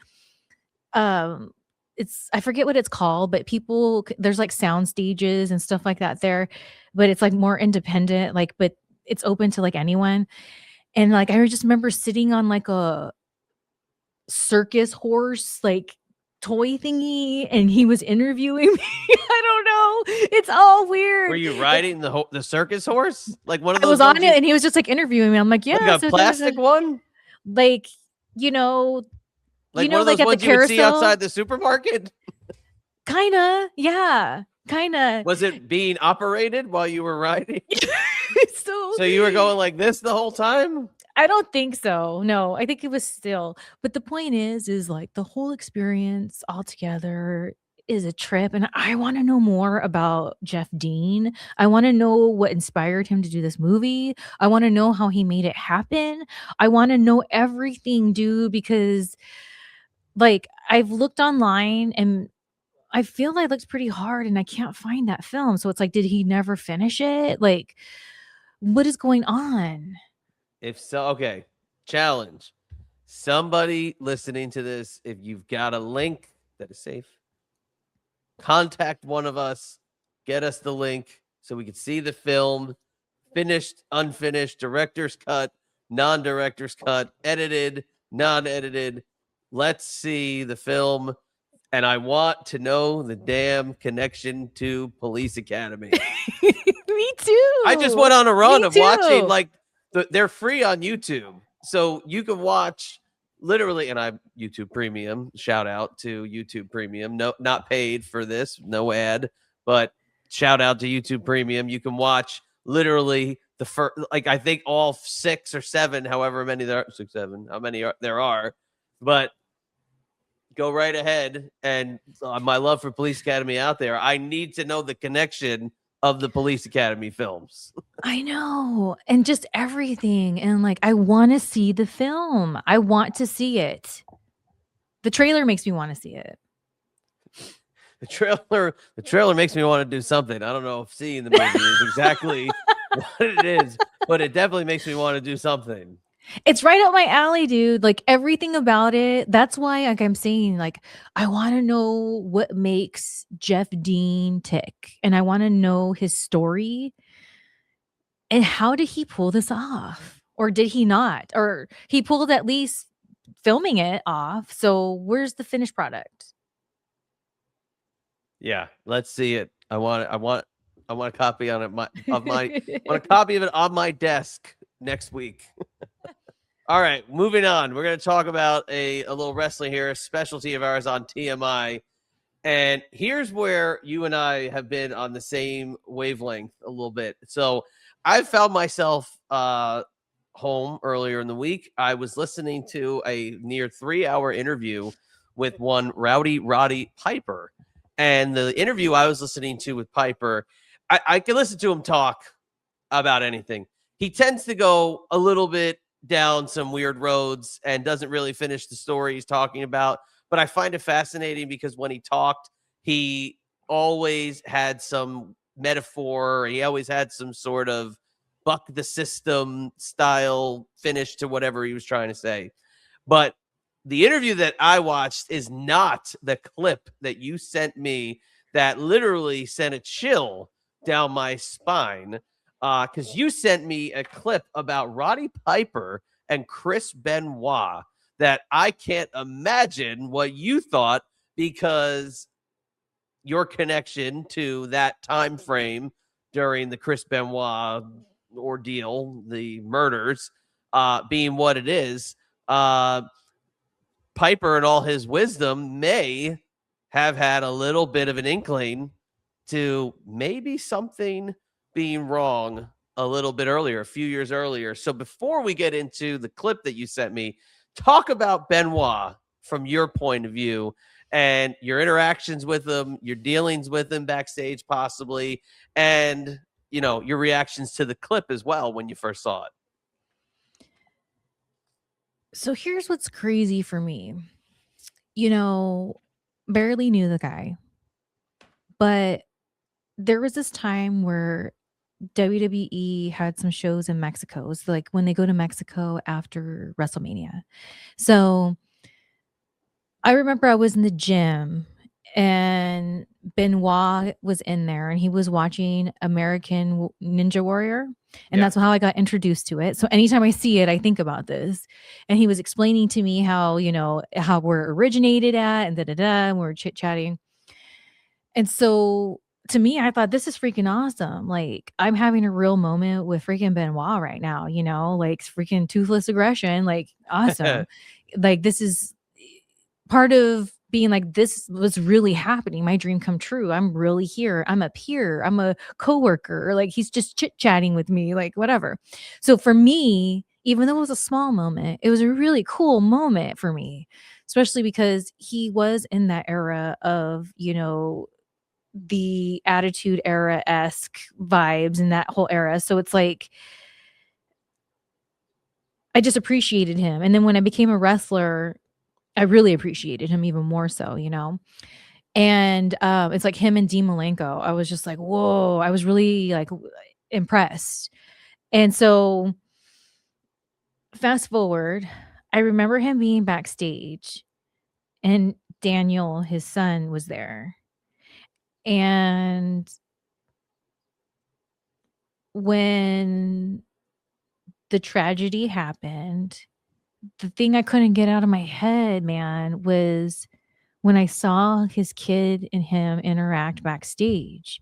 [SPEAKER 2] I forget what it's called, but there's like sound stages and stuff like that there, but it's like more independent, like, but it's open to like anyone. And like, I just remember sitting on like a circus horse, like toy thingy, and he was interviewing me. I don't know. It's all weird.
[SPEAKER 1] Were you riding the circus horse? Like one of those?
[SPEAKER 2] I was on it, and he was just like interviewing me. I'm like, yeah,
[SPEAKER 1] like a plastic one,
[SPEAKER 2] like, you know,
[SPEAKER 1] like one of those ones you would see outside the supermarket.
[SPEAKER 2] Kinda, yeah, kinda.
[SPEAKER 1] Was it being operated while you were riding?
[SPEAKER 2] So
[SPEAKER 1] you were going like this the whole time?
[SPEAKER 2] I don't think so. No, I think it was still. But the point is like the whole experience altogether is a trip. And I want to know more about Jeff Dean. I want to know what inspired him to do this movie. I want to know how he made it happen. I want to know everything, dude, because like, I've looked online and I feel like it looks pretty hard and I can't find that film. So it's like, did he never finish it? Like, what is going on?
[SPEAKER 1] If so, okay. Challenge. Somebody listening to this, if you've got a link that is safe, contact one of us, get us the link so we can see the film, finished, unfinished, director's cut, non-director's cut, edited, non-edited. Let's see the film. And I want to know the damn connection to Police Academy.
[SPEAKER 2] Me too.
[SPEAKER 1] I just went on a run of watching like they're free on YouTube, so you can watch literally. And I'm YouTube Premium. Shout out to YouTube Premium. No, not paid for this. No ad, but shout out to YouTube Premium. You can watch literally the first, like I think all 6 or 7, however many there are, 6, 7, how many there are, but go right ahead. And my love for Police Academy out there. I need to know the connection of the Police Academy films.
[SPEAKER 2] I know, and just everything, and, like, I wanna see the film. I want to see it. The trailer makes me wanna see it.
[SPEAKER 1] The trailer makes me want to do something. I don't know if seeing the movie is exactly what it is, but it definitely makes me want to do something.
[SPEAKER 2] It's right up my alley, dude, like, everything about it. That's why, like, I'm saying, like, I wanna know what makes Jeff Dean tick, and I wanna know his story, and how did he pull this off? Or did he not? Or he pulled at least filming it off, so where's the finished product?
[SPEAKER 1] Yeah, let's see it. I want a copy on it. I want a copy of it on my desk next week. All right, moving on. We're going to talk about a little wrestling here, a specialty of ours on TMI. And here's where you and I have been on the same wavelength a little bit. So I found myself home earlier in the week. I was listening to a near 3-hour interview with one Rowdy Roddy Piper. And the interview I was listening to with Piper, I can listen to him talk about anything. He tends to go a little bit down some weird roads and doesn't really finish the story he's talking about. But I find it fascinating because when he talked, he always had some metaphor. He always had some sort of buck the system style finish to whatever he was trying to say. But the interview that I watched is not the clip that you sent me that literally sent a chill down my spine, because you sent me a clip about Roddy Piper and Chris Benoit that I can't imagine what you thought, because your connection to that time frame during the Chris Benoit ordeal, the murders, being what it is, Piper, in all his wisdom, may have had a little bit of an inkling to maybe something being wrong a little bit earlier, a few years earlier. So before we get into the clip that you sent me, talk about Benoit from your point of view and your interactions with him, your dealings with him backstage possibly, and your reactions to the clip as well when you first saw it.
[SPEAKER 2] So here's what's crazy for me. You know, barely knew the guy, but there was this time where WWE had some shows in Mexico. It's like when they go to Mexico after WrestleMania. So I remember I was in the gym and Benoit was in there and he was watching American Ninja Warrior. And
[SPEAKER 1] Yeah.
[SPEAKER 2] that's how I got introduced to it. So anytime I see it, I think about this. And he was explaining to me how, how we're originated at and and we're chit chatting. And so to me, I thought this is freaking awesome. Like I'm having a real moment with freaking Benoit right now, like freaking toothless aggression, like awesome. Like this is part of being like, this was really happening. My dream come true. I'm really here. I'm a peer. I'm a coworker. Like he's just chit chatting with me, like whatever. So for me, even though it was a small moment, it was a really cool moment for me, especially because he was in that era of, the attitude era-esque vibes in that whole era. So it's like, I just appreciated him. And then when I became a wrestler, I really appreciated him even more so, And it's like him and Dean Malenko. I was just like, whoa, I was really like impressed. And so fast forward, I remember him being backstage and Daniel, his son, was there. And when the tragedy happened, the thing I couldn't get out of my head, man, was when I saw his kid and him interact backstage.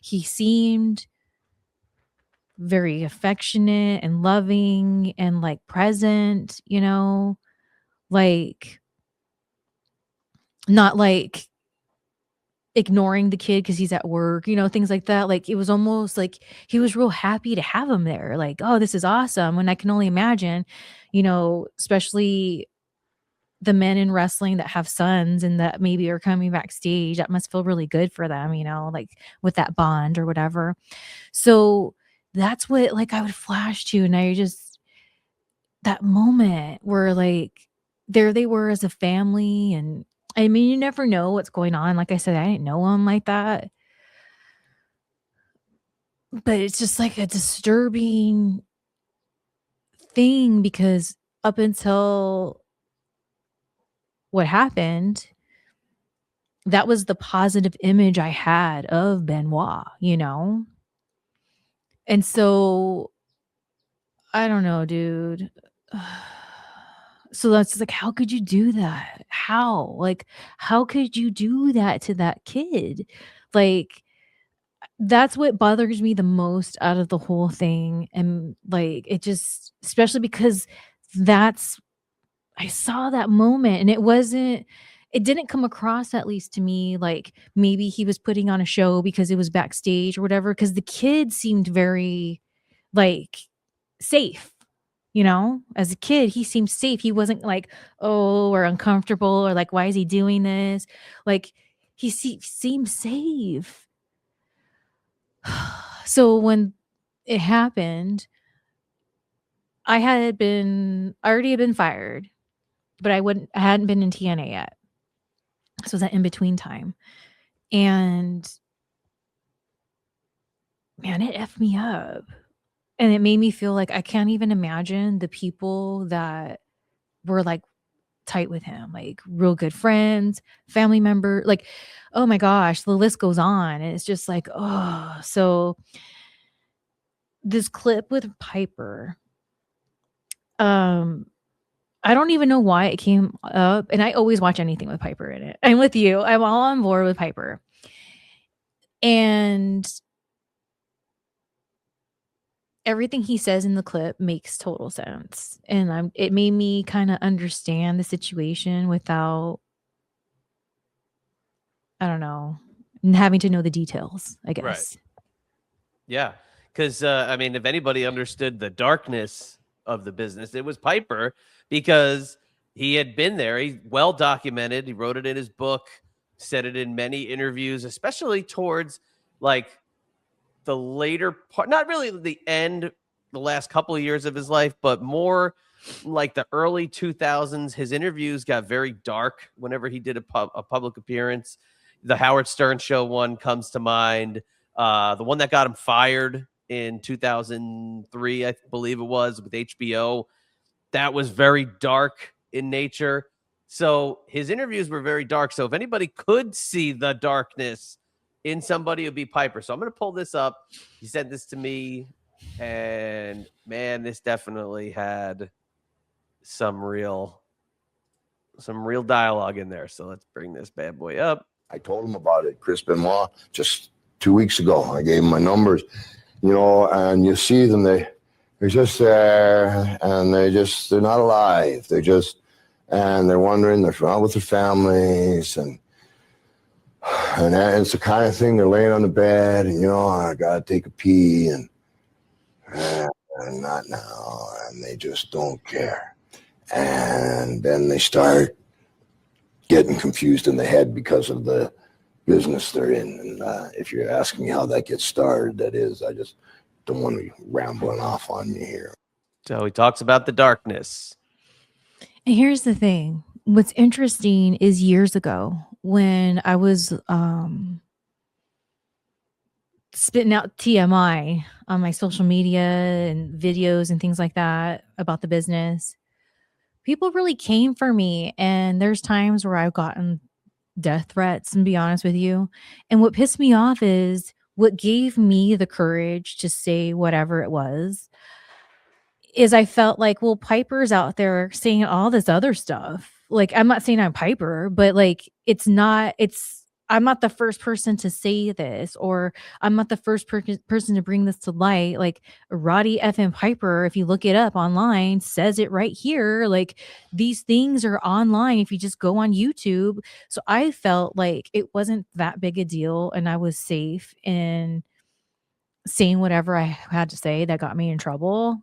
[SPEAKER 2] He seemed very affectionate and loving and, like, present, like, not, like, ignoring the kid because he's at work, things like that. Like, it was almost like he was real happy to have him there, like, "Oh, this is awesome," and I can only imagine, especially the men in wrestling that have sons and that maybe are coming backstage, that must feel really good for them, like, with that bond or whatever. So, that's what, like, I would flash to, and I just that moment where, like, there they were as a family, and I mean, you never know what's going on. Like I said, I didn't know him like that, but it's just, like, a disturbing thing because up until what happened, that was the positive image I had of Benoit. And so, I don't know, dude. So that's like, how could you do that? How? Like, how could you do that to that kid? Like, that's what bothers me the most out of the whole thing. And like, it just, especially because that's, I saw that moment and it didn't come across, at least to me, like maybe he was putting on a show because it was backstage or whatever. Cause the kid seemed very like safe. As a kid, he seemed safe. He wasn't like, "Oh," or uncomfortable or like, "Why is he doing this?" Like, he seemed safe. So when it happened, I already had been fired, but I hadn't been in TNA yet. So it was that in between time. And man, it effed me up. And it made me feel like I can't even imagine the people that were like tight with him, like real good friends, family member, like, oh my gosh, the list goes on. And it's just like, oh, so this clip with Piper, um, I don't even know why it came up. And I always watch anything with Piper in it. I'm with you. I'm all on board with Piper. And everything he says in the clip makes total sense. And it made me kind of understand the situation without, I don't know, having to know the details, I
[SPEAKER 1] Right.
[SPEAKER 2] guess.
[SPEAKER 1] Yeah. Because, I mean, if anybody understood the darkness of the business, it was Piper because he had been there. He well documented. He wrote it in his book, said it in many interviews, especially towards like the later part, not really the end, the last couple of years of his life, but more like the early 2000s. His interviews got very dark whenever he did a public appearance. The Howard Stern show one comes to mind. The one that got him fired in 2003, I believe it was, with HBO, that was very dark in nature. So his interviews were very dark. So if anybody could see the darkness in somebody, it would be Piper. So I'm going to pull this up. He sent this to me, and man, this definitely had some real dialogue in there. So let's bring this bad boy up.
[SPEAKER 3] I told him about it, Chris Benoit, just 2 weeks ago. I gave him my numbers, and you see them, they're just there, and they're not alive. And they're wondering, they're out with their families, and it's the kind of thing, they're laying on the bed, and, I got to take a pee, and not now, and they just don't care. And then they start getting confused in the head because of the business they're in. And if you're asking me how that gets started, that is, I just don't want to be rambling off on you here.
[SPEAKER 1] So he talks about the darkness.
[SPEAKER 2] And here's the thing. What's interesting is years ago when I was spitting out TMI on my social media and videos and things like that about the business, people really came for me. And there's times where I've gotten death threats, and be honest with you. And what pissed me off is what gave me the courage to say whatever it was is I felt like, well, Piper's out there saying all this other stuff. Like, I'm not saying I'm Piper, but like, it's not, it's, I'm not the first person to say this, or I'm not the first person to bring this to light. Like Roddy FM Piper, if you look it up online, says it right here. Like these things are online if you just go on YouTube. So I felt like it wasn't that big a deal and I was safe in saying whatever I had to say that got me in trouble.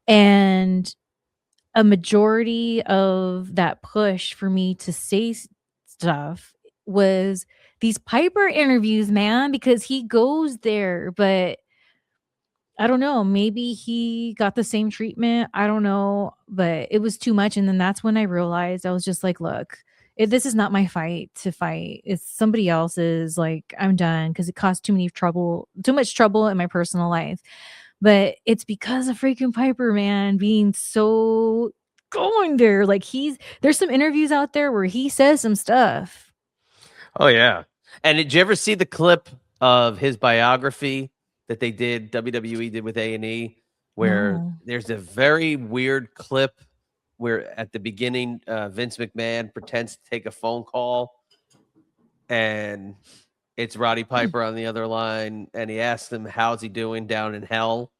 [SPEAKER 2] And a majority of that push for me to say stuff was these Piper interviews, man, because he goes there, but I don't know, maybe he got the same treatment. I don't know, but it was too much. And then that's when I realized I was just like, look, this is not my fight to fight. It's somebody else's. Like, I'm done because it caused too much trouble in my personal life. But it's because of freaking Piper, man, being so going there. Like there's some interviews out there where he says some stuff.
[SPEAKER 1] Oh yeah. And did you ever see the clip of his biography that they did, WWE did with A&E, where
[SPEAKER 2] No.
[SPEAKER 1] there's a very weird clip where at the beginning, Vince McMahon pretends to take a phone call and it's Roddy Piper on the other line, and he asks him, how's he doing down in hell?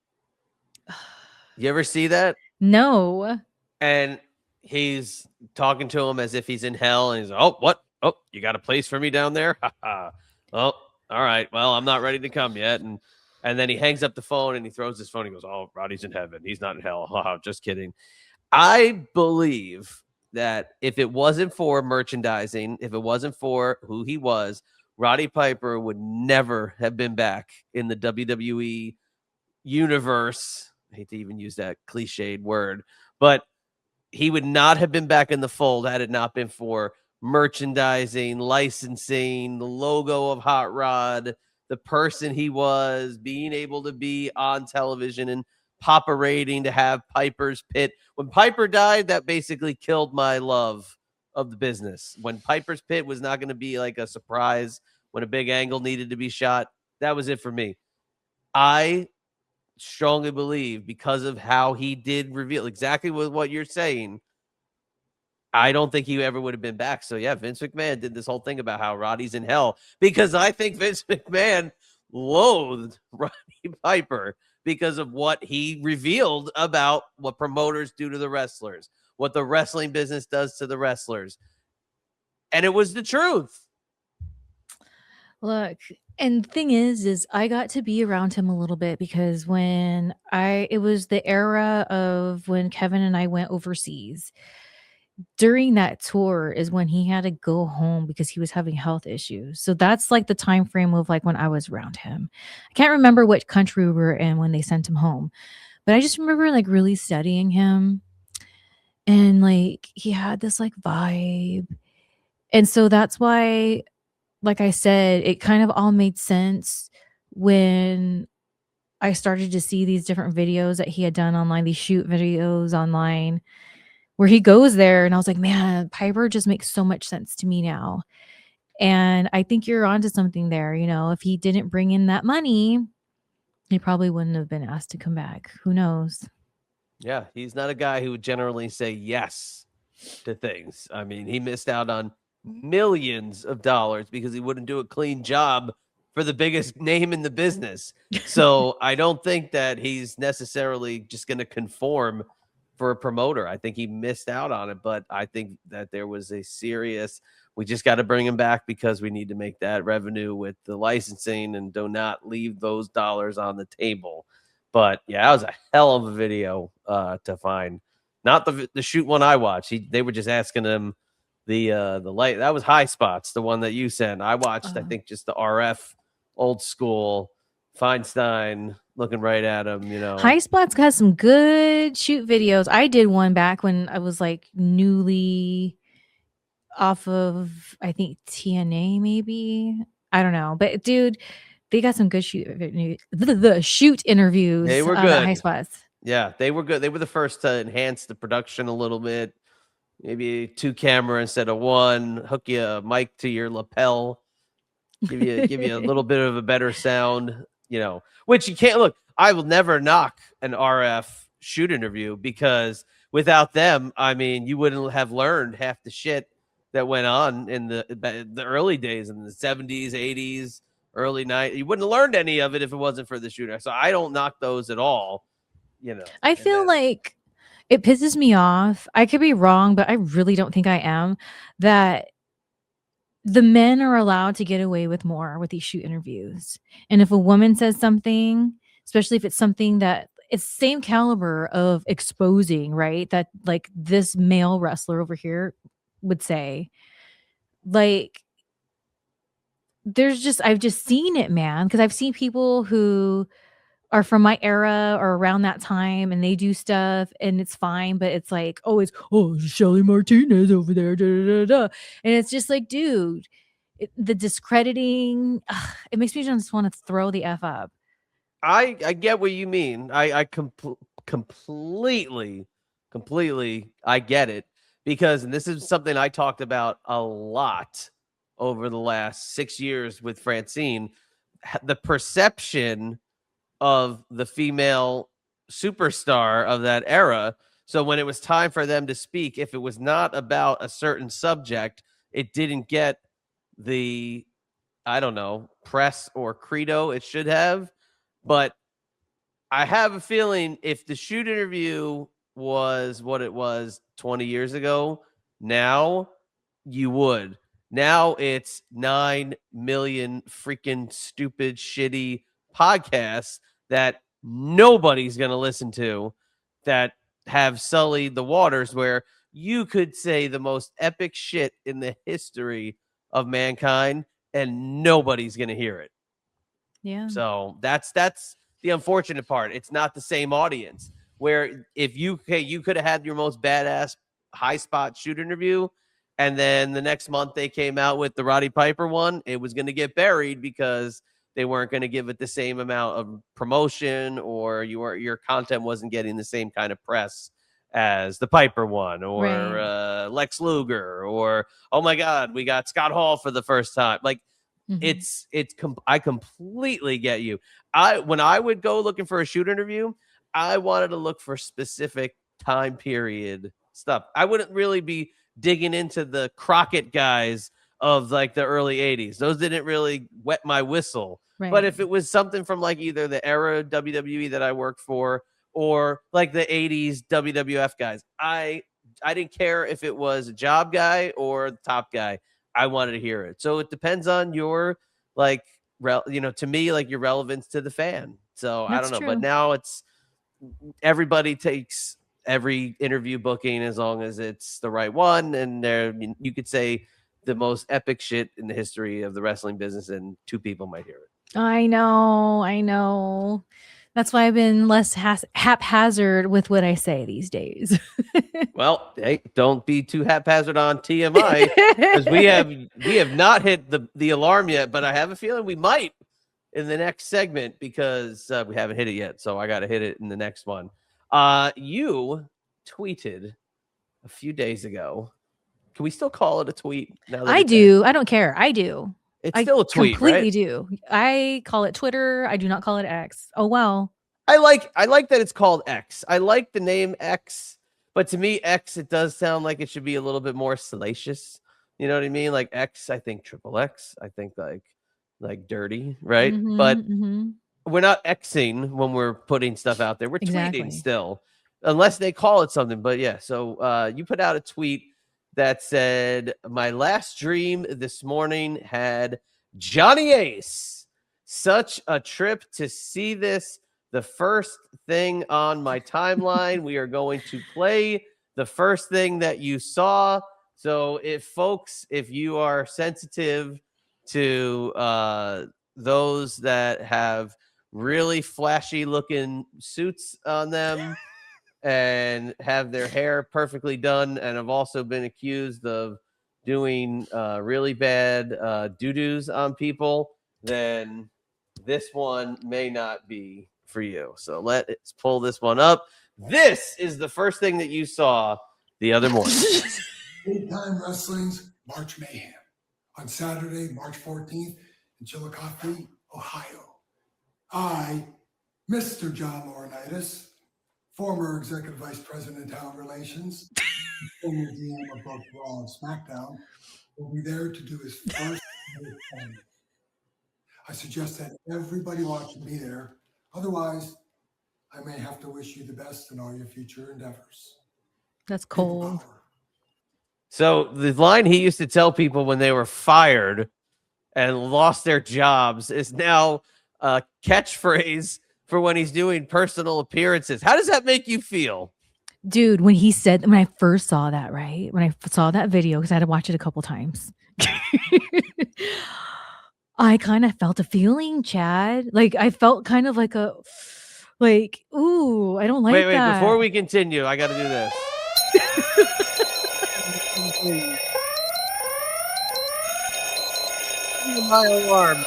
[SPEAKER 1] You ever see that?
[SPEAKER 2] No.
[SPEAKER 1] And he's talking to him as if he's in hell, and he's like, oh, what? Oh, you got a place for me down there? Oh, all right. Well, I'm not ready to come yet. And then he hangs up the phone and he throws his phone. He goes, oh, Roddy's in heaven. He's not in hell. Oh, just kidding. I believe that if it wasn't for merchandising, if it wasn't for who he was, Roddy Piper would never have been back in the WWE universe. I hate to even use that cliched word, but he would not have been back in the fold had it not been for merchandising, licensing, the logo of Hot Rod, the person he was, being able to be on television and poperating to have Piper's Pit. When Piper died, that basically killed my love of the business. When Piper's Pit was not going to be like a surprise, when a big angle needed to be shot, that was it for me. I strongly believe because of how he did reveal exactly what you're saying, I don't think he ever would have been back. So yeah, Vince McMahon did this whole thing about how Roddy's in hell because I think Vince McMahon loathed Roddy Piper because of what he revealed about what promoters do to the wrestlers, what the wrestling business does to the wrestlers. And it was the truth.
[SPEAKER 2] Look, and the thing is I got to be around him a little bit because it was the era of when Kevin and I went overseas. During that tour is when he had to go home because he was having health issues. So that's like the time frame of like when I was around him. I can't remember what country we were in when they sent him home, but I just remember like really studying him and like he had this like vibe. And so that's why, like I said, it kind of all made sense when I started to see these different videos that he had done online, these shoot videos online where he goes there. And I was like, man, Piper just makes so much sense to me now. And I think you're onto something there. You know, if he didn't bring in that money, he probably wouldn't have been asked to come back. Who knows?
[SPEAKER 1] Yeah, he's not a guy who would generally say yes to things. I mean, he missed out on millions of dollars because he wouldn't do a clean job for the biggest name in the business. So I don't think that he's necessarily just going to conform for a promoter. I think he missed out on it, but I think that there was a serious, we just got to bring him back because we need to make that revenue with the licensing and do not leave those dollars on the table. But yeah, that was a hell of a video to find. Not the shoot one I watched. They were just asking him the light. That was High Spots, the one that you sent. I watched, I think, just the RF old school Feinstein looking right at him, you know.
[SPEAKER 2] High Spots got some good shoot videos. I did one back when I was like newly off of, I think, TNA maybe. I don't know. But dude, they got some good shoot interviews.
[SPEAKER 1] They were
[SPEAKER 2] At
[SPEAKER 1] good.
[SPEAKER 2] High Spots.
[SPEAKER 1] Yeah, they were good. They were the first to enhance the production a little bit. Maybe 2 camera instead of 1. Hook you a mic to your lapel. Give you a little bit of a better sound, you know, which you can't look. I will never knock an RF shoot interview because without them, I mean, you wouldn't have learned half the shit that went on in the early days in the 70s, 80s, early 90s. You wouldn't have learned any of it if it wasn't for the shooter. So I don't knock those at all,
[SPEAKER 2] I
[SPEAKER 1] And
[SPEAKER 2] feel
[SPEAKER 1] then,
[SPEAKER 2] like it pisses me off. I could be wrong, but I really don't think I am. That the men are allowed to get away with more with these shoot interviews. And if a woman says something, especially if it's something that it's same caliber of exposing, right? That like this male wrestler over here would say, like, I've just seen it, man. Cause I've seen people who are from my era or around that time and they do stuff and it's fine, but it's like, oh, Shelly Martinez over there. Da, da, da, da. And it's just like, dude, the discrediting, it makes me just want to throw the F up.
[SPEAKER 1] I get what you mean. I completely I get it, because, and this is something I talked about a lot over the last 6 years with Francine, the perception of the female superstar of that era. So when it was time for them to speak, if it was not about a certain subject, it didn't get the, I don't know, press or credo it should have. But I have a feeling if the shoot interview was what it was 20 years ago, now you would. Now it's 9 million freaking stupid, shitty podcasts that nobody's going to listen to, that have sullied the waters, where you could say the most epic shit in the history of mankind and nobody's going to hear it.
[SPEAKER 2] Yeah.
[SPEAKER 1] So that's the unfortunate part. It's not the same audience. Where if you could have had your most badass high spot shoot interview, and then the next month they came out with the Roddy Piper one, it was going to get buried because they weren't going to give it the same amount of promotion, or your content wasn't getting the same kind of press as the Piper one, or Lex Luger, or, oh my God, we got Scott Hall for the first time. Like, I completely get you. When I would go looking for a shoot interview, I wanted to look for specific time period stuff. I wouldn't really be digging into the Crockett guys of like the early 80s. Those didn't really wet my whistle.
[SPEAKER 2] Right.
[SPEAKER 1] But if it was something from like either the era of WWE that I worked for, or like the 80s WWF guys, I didn't care if it was a job guy or the top guy. I wanted to hear it. So it depends on your, like, to me, like, your relevance to the fan. So I don't know. But now it's, everybody takes every interview booking as long as it's the right one. And you could say the most epic shit in the history of the wrestling business, and 2 people might hear it.
[SPEAKER 2] I know. That's why I've been less haphazard with what I say these days.
[SPEAKER 1] Well, hey, don't be too haphazard on TMI, because we have not hit the alarm yet, but I have a feeling we might in the next segment, because we haven't hit it yet. So I got to hit it in the next one. You tweeted a few days ago. Can we still call it a tweet? Now that
[SPEAKER 2] I do. I don't care. I do.
[SPEAKER 1] It's still a tweet,
[SPEAKER 2] completely
[SPEAKER 1] right?
[SPEAKER 2] do. I call it Twitter. I do not call it X. Oh, well.
[SPEAKER 1] I like that it's called X. I like the name X, but to me, X, it does sound like it should be a little bit more salacious. You know what I mean? Like X, I think triple X. I think like dirty, right? But we're not Xing when we're putting stuff out there. We're tweeting still, unless they call it something. But yeah, so you put out a tweet that said, "My last dream this morning had Johnny Ace. Such a trip to see this. The first thing on my timeline. We are going to play the first thing that you saw." So if you are sensitive to those that have really flashy looking suits on them and have their hair perfectly done, and have also been accused of doing really bad doo-doos on people, then this one may not be for you. So let's pull this one up. This is the first thing that you saw the other morning.
[SPEAKER 4] Big Time Wrestling's March Mayhem on Saturday, March 14th in Chillicothe, Ohio. I, Mr. John Laurinaitis, former Executive Vice President of Talent Relations, former GM of both Raw and SmackDown, will be there to do his first thing. I suggest that everybody watching be there. Otherwise, I may have to wish you the best in all your future endeavors.
[SPEAKER 2] That's
[SPEAKER 4] People
[SPEAKER 2] cold.
[SPEAKER 4] power.
[SPEAKER 1] So the line he used to tell people when they were fired and lost their jobs is now a catchphrase for when he's doing personal appearances. How does that make you feel?
[SPEAKER 2] Dude, when I first saw that, right? When I saw that video, because I had to watch it a couple times. I kind of felt a feeling, Chad. Like I felt kind of like ooh, I don't like
[SPEAKER 1] Wait,
[SPEAKER 2] that.
[SPEAKER 1] before we continue, I got to do this. My alarm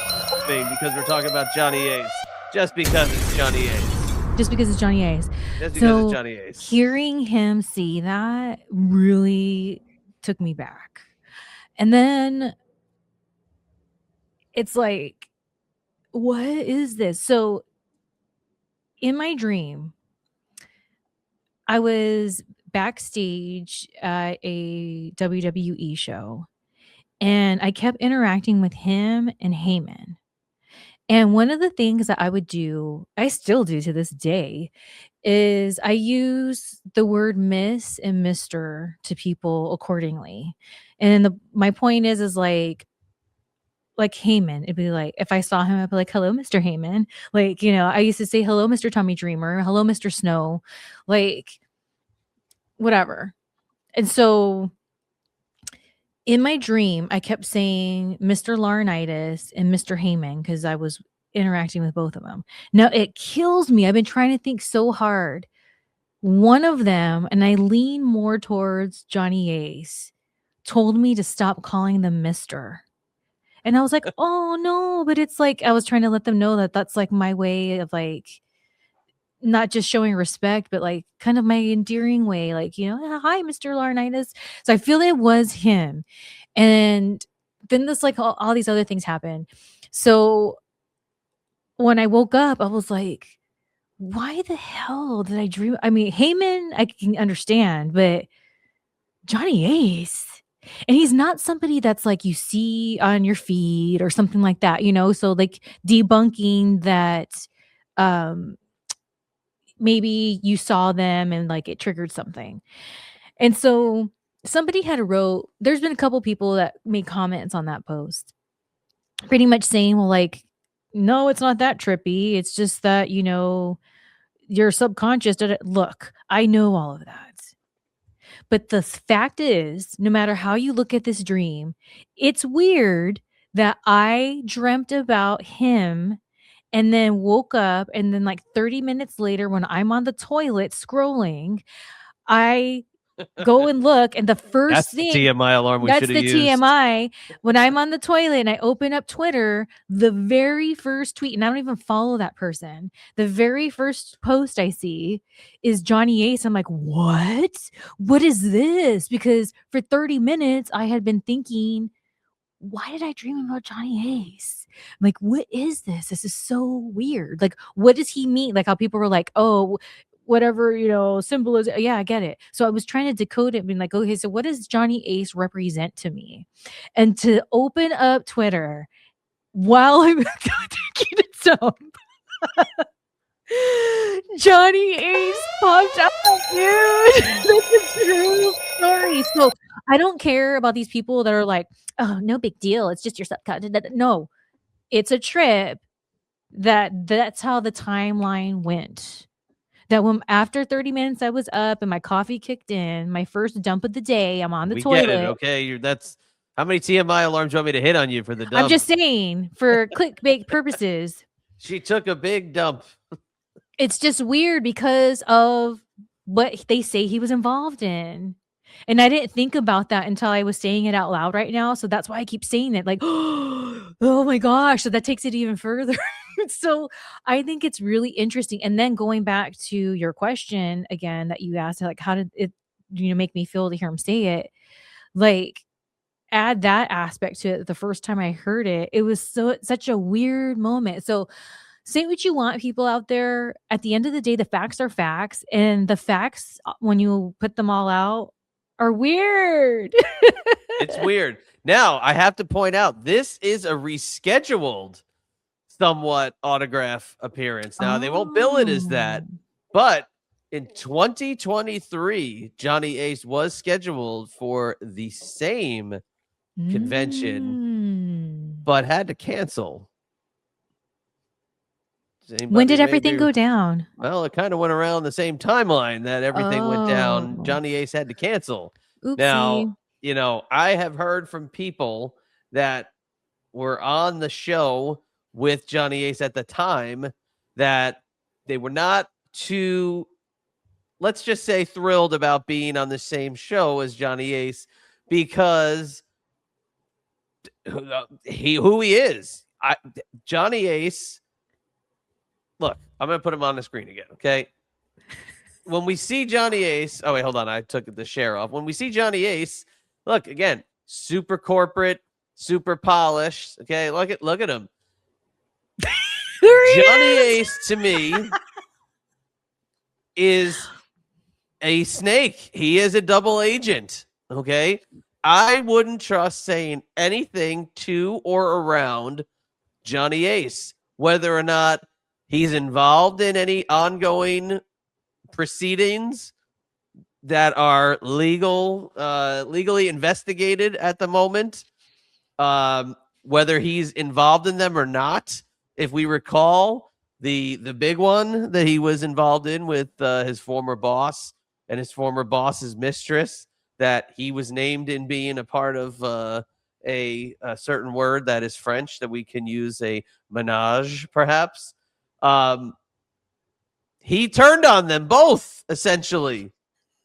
[SPEAKER 1] because we're talking about Johnny Ace. Just because it's Johnny Ace.
[SPEAKER 2] Just because it's Johnny Ace.
[SPEAKER 1] Just because
[SPEAKER 2] So
[SPEAKER 1] it's Johnny Ace.
[SPEAKER 2] hearing him see that really took me back. And then it's like, what is this? So in my dream, I was backstage at a WWE show and I kept interacting with him and Heyman. And one of the things that I would do, I still do to this day, is I use the word miss and mister to people accordingly. And my point is like Heyman, it'd be like, if I saw him, I'd be like, hello, Mr. Heyman. Like, I used to say, hello, Mr. Tommy Dreamer. Hello, Mr. Snow. Like, whatever. And so in my dream, I kept saying Mr. Laurinaitis and Mr. Heyman because I was interacting with both of them. Now it kills me. I've been trying to think so hard. One of them, and I lean more towards Johnny Ace, told me to stop calling them Mr. And I was like, oh no, but it's like I was trying to let them know that that's like my way of like not just showing respect, but like kind of my endearing way, like, hi, Mr. Laurinaitis. So I feel it was him. And then this, like, all these other things happen. So when I woke up, I was like, why the hell did I dream? I mean, Heyman, I can understand, but Johnny Ace. And he's not somebody that's like you see on your feed or something like that, So like debunking that, maybe you saw them and like it triggered something. And so somebody there's been a couple people that made comments on that post pretty much saying, well, like, no, it's not that trippy. It's just that, your subconscious did it. Look, I know all of that. But the fact is, no matter how you look at this dream, it's weird that I dreamt about him and then woke up, and then like 30 minutes later when I'm on the toilet scrolling, I go and look, and the first
[SPEAKER 1] That's
[SPEAKER 2] thing,
[SPEAKER 1] the TMI alarm we should have used.
[SPEAKER 2] That's the TMI. When I'm on the toilet and I open up Twitter, the very first tweet, and I don't even follow that person, the very first post I see is Johnny Ace. I'm like, what? What is this? Because for 30 minutes, I had been thinking, why did I dream about Johnny Ace? I'm like, what is this? This is so weird. Like, what does he mean? Like how people were like, oh, whatever, symbolism. Yeah, I get it. So I was trying to decode it and being like, okay, so what does Johnny Ace represent to me? And to open up Twitter while I'm taking a dump, Johnny Ace popped up, dude. That's a true story. So I don't care about these people that are like, oh, no big deal. It's just your subconscious. No, it's a trip. That's how the timeline went. That when after 30 minutes I was up and my coffee kicked in, my first dump of the day, I'm on the toilet.
[SPEAKER 1] Get it, okay? That's how many TMI alarms do you want me to hit on you for the dump?
[SPEAKER 2] I'm just saying, for clickbait purposes.
[SPEAKER 1] She took a big dump.
[SPEAKER 2] It's just weird because of what they say he was involved in. And I didn't think about that until I was saying it out loud right now. So that's why I keep saying it like, oh my gosh. So that takes it even further. So I think it's really interesting. And then going back to your question again that you asked, like, how did it, make me feel to hear him say it? Like, add that aspect to it. The first time I heard it, it was such a weird moment. So say what you want, people out there. At the end of the day, the facts are facts. And the facts, when you put them all out, are weird.
[SPEAKER 1] It's weird. Now, I have to point out, this is a rescheduled somewhat autograph appearance. Now, they won't bill it as that, but in 2023, Johnny Ace was scheduled for the same convention, but had to cancel.
[SPEAKER 2] When did everything go down?
[SPEAKER 1] Well, it kind of went around the same timeline that everything went down. Johnny Ace had to cancel.
[SPEAKER 2] Oopsie.
[SPEAKER 1] Now, you know, I have heard from people that were on the show with Johnny Ace at the time that they were not too, let's just say, thrilled about being on the same show as Johnny Ace because who he is. Johnny Ace, look, I'm going to put him on the screen again, okay? When we see Johnny Ace, oh, wait, hold on. I took the share off. When we see Johnny Ace, look, again, super corporate, super polished, okay? Look at him. Johnny Ace, to me, is a snake. He is a double agent, okay? I wouldn't trust saying anything to or around Johnny Ace, whether or not he's involved in any ongoing proceedings that are legally investigated at the moment, whether he's involved in them or not. If we recall the big one that he was involved in with his former boss and his former boss's mistress, that he was named in being a part of a certain word that is French that we can use, a menage, perhaps. He turned on them both, essentially.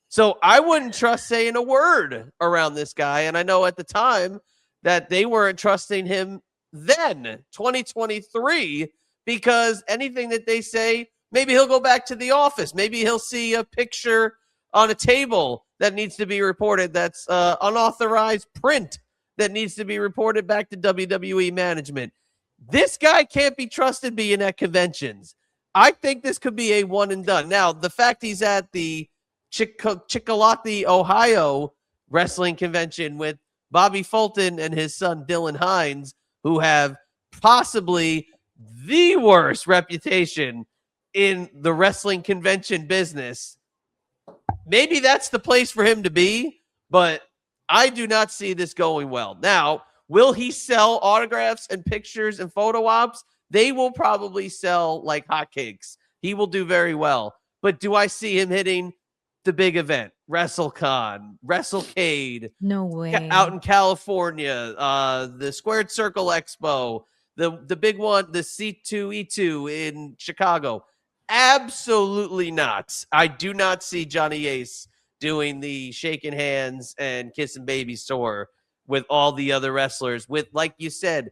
[SPEAKER 1] So I wouldn't trust saying a word around this guy. And I know at the time that they weren't trusting him then, 2023, because anything that they say, maybe he'll go back to the office. Maybe he'll see a picture on a table that needs to be reported, that's unauthorized print that needs to be reported back to WWE management. This guy can't be trusted being at conventions. I think this could be a one and done. Now, the fact he's at the Chickalati, Ohio wrestling convention with Bobby Fulton and his son Dylan Hines, who have possibly the worst reputation in the wrestling convention business, maybe that's the place for him to be, but I do not see this going well. Now, will he sell autographs and pictures and photo ops? They will probably sell like hotcakes. He will do very well. But do I see him hitting the big event, WrestleCon, WrestleCade?
[SPEAKER 2] No way.
[SPEAKER 1] Out in California, the Squared Circle Expo, the big one, the C2E2 in Chicago? Absolutely not. I do not see Johnny Ace doing the shaking hands and kissing babies tour with all the other wrestlers, with, like you said,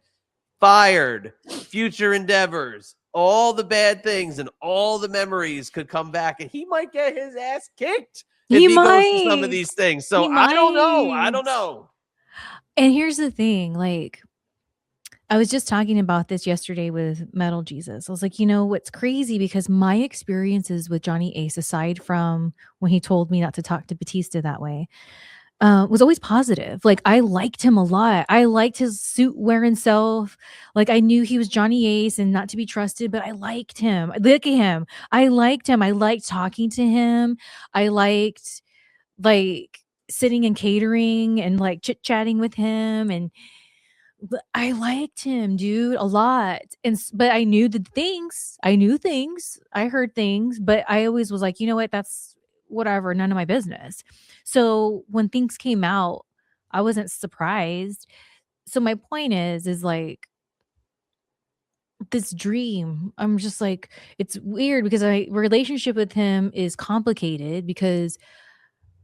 [SPEAKER 1] fired, future endeavors, all the bad things and all the memories could come back, and he might get his ass kicked if he goes to some of these things. So I don't know.
[SPEAKER 2] And here's the thing, like, I was just talking about this yesterday with Metal Jesus. I was like, you know, what's crazy, because my experiences with Johnny Ace, aside from when he told me not to talk to Batista that way, was always positive. Like, I liked him a lot. I liked his suit wearing self. Like, I knew he was Johnny Ace and not to be trusted, but I liked him. Look at him. I liked him. I liked talking to him. I liked, like, sitting and catering and, like, chit-chatting with him. And I liked him, dude, a lot. But I knew the things. I knew things. I heard things. But I always was like, you know what? That's whatever. None of my business. So when things came out, I wasn't surprised. So my point is like, this dream, I'm just like, it's weird because my relationship with him is complicated because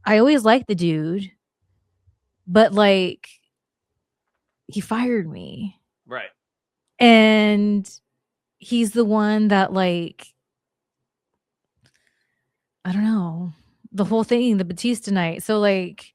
[SPEAKER 2] I always liked the dude, but like, he fired me.
[SPEAKER 1] Right.
[SPEAKER 2] And he's the one that, like, I don't know, the whole thing, the Batista night. So like,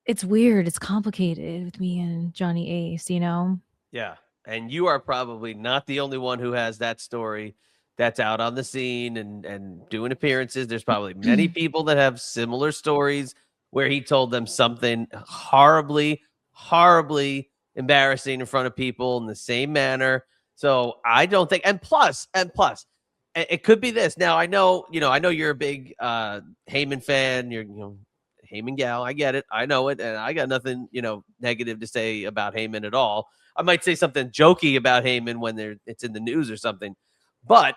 [SPEAKER 2] it's weird. It's complicated with me and Johnny Ace, you know?
[SPEAKER 1] Yeah. And you are probably not the only one who has that story that's out on the scene and doing appearances. There's probably many people that have similar stories where he told them something horribly, horribly embarrassing in front of people in the same manner. So I don't think, and plus, it could be this. Now I know you're a big Heyman fan. You're Heyman gal. I get it. I know it, and I got nothing negative to say about Heyman at all. I might say something jokey about Heyman when it's in the news or something, but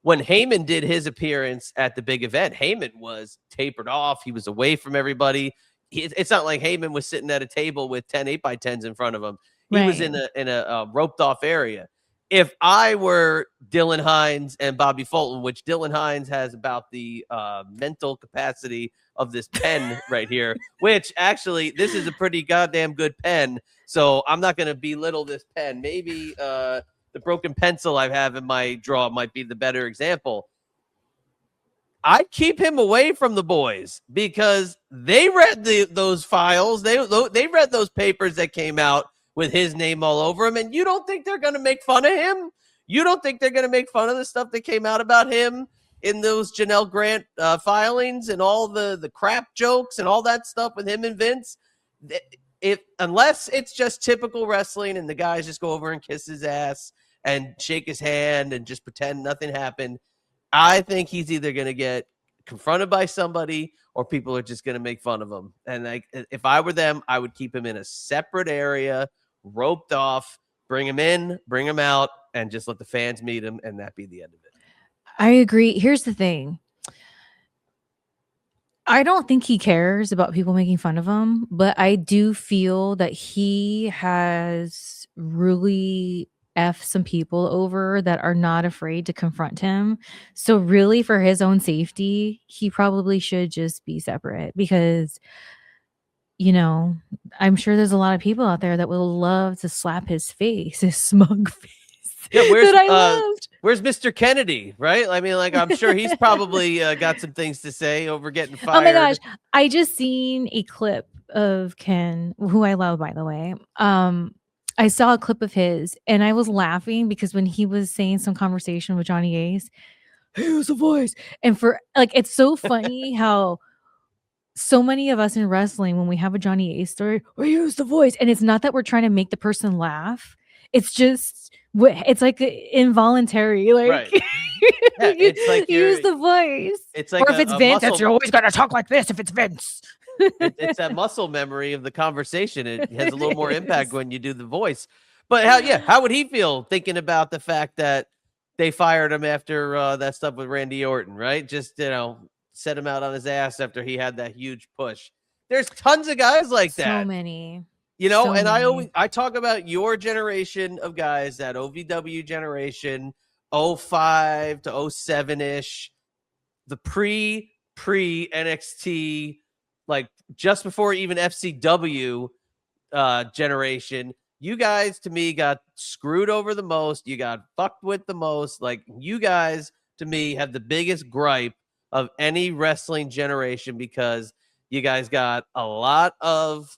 [SPEAKER 1] when Heyman did his appearance at the big event, Heyman was tapered off. He was away from everybody. It's not like Heyman was sitting at a table with 10 8x10s in front of him. He was in a roped off area. If I were Dylan Hines and Bobby Fulton, which Dylan Hines has about the mental capacity of this pen right here, which actually this is a pretty goddamn good pen. So I'm not going to belittle this pen. Maybe the broken pencil I have in my drawer might be the better example. I'd keep him away from the boys because they read those files. They read those papers that came out with his name all over him. And you don't think they're going to make fun of him? You don't think they're going to make fun of the stuff that came out about him in those Janelle Grant filings and all the crap jokes and all that stuff with him and Vince? Unless it's just typical wrestling and the guys just go over and kiss his ass and shake his hand and just pretend nothing happened, I think he's either going to get confronted by somebody or people are just going to make fun of him. And if I were them, I would keep him in a separate area, roped off, bring him in, bring him out, and just let the fans meet him, and that be the end of it.
[SPEAKER 2] I agree. Here's the thing. I don't think he cares about people making fun of him, but I do feel that he has really some people over that are not afraid to confront him. So really, for his own safety, he probably should just be separate because, I'm sure there's a lot of people out there that would love to slap his face, his smug face.
[SPEAKER 1] Yeah,
[SPEAKER 2] that I loved.
[SPEAKER 1] Where's Mr. Kennedy, right? I mean, I'm sure he's probably got some things to say over getting fired.
[SPEAKER 2] Oh my gosh. I just seen a clip of Ken, who I love, by the way. I saw a clip of his and I was laughing because when he was saying some conversation with Johnny Ace, here's a voice. And it's so funny how so many of us in wrestling, when we have a Johnny Ace story, we use the voice. And it's not that we're trying to make the person laugh. It's just, it's like involuntary.
[SPEAKER 1] Right. Yeah, it's like
[SPEAKER 2] you use the voice.
[SPEAKER 1] It's like,
[SPEAKER 2] or if it's Vince, you're always going to talk like this if it's Vince.
[SPEAKER 1] It's that muscle memory of the conversation. It has a little more impact when you do the voice. But how would he feel thinking about the fact that they fired him after that stuff with Randy Orton, right? Just, set him out on his ass after he had that huge push. There's tons of guys like that.
[SPEAKER 2] So many.
[SPEAKER 1] I talk about your generation of guys, that OVW generation, 05 to 07-ish, the pre NXT, like just before even FCW generation. You guys, to me, got screwed over the most. You got fucked with the most. Like, you guys, to me, have the biggest gripe of any wrestling generation because you guys got a lot of,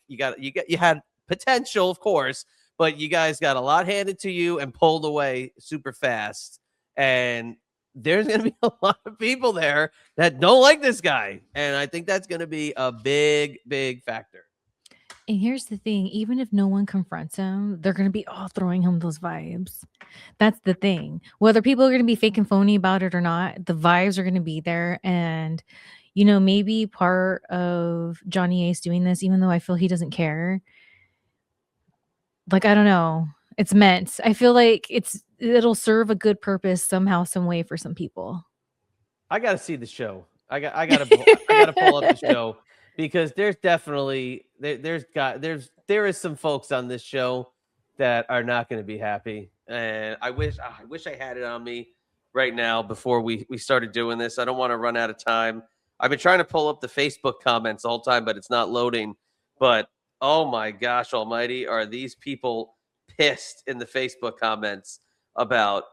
[SPEAKER 1] you had potential, of course, but you guys got a lot handed to you and pulled away super fast. And there's going to be a lot of people there that don't like this guy. And I think that's going to be a big, big factor.
[SPEAKER 2] And here's the thing, even if no one confronts him, they're going to be all throwing him those vibes. That's the thing. Whether people are going to be fake and phony about it or not, the vibes are going to be there. And, maybe part of Johnny Ace doing this, even though I feel he doesn't care, I don't know, it's meant. I feel like it'll serve a good purpose somehow, some way for some people.
[SPEAKER 1] I got to see the show. I got to pull up the show. Because there's definitely there is some folks on this show that are not going to be happy, and I wish I had it on me right now before we started doing this. I don't want to run out of time. I've been trying to pull up the Facebook comments the whole time, but it's not loading. But oh my gosh almighty, are these people pissed in the Facebook comments about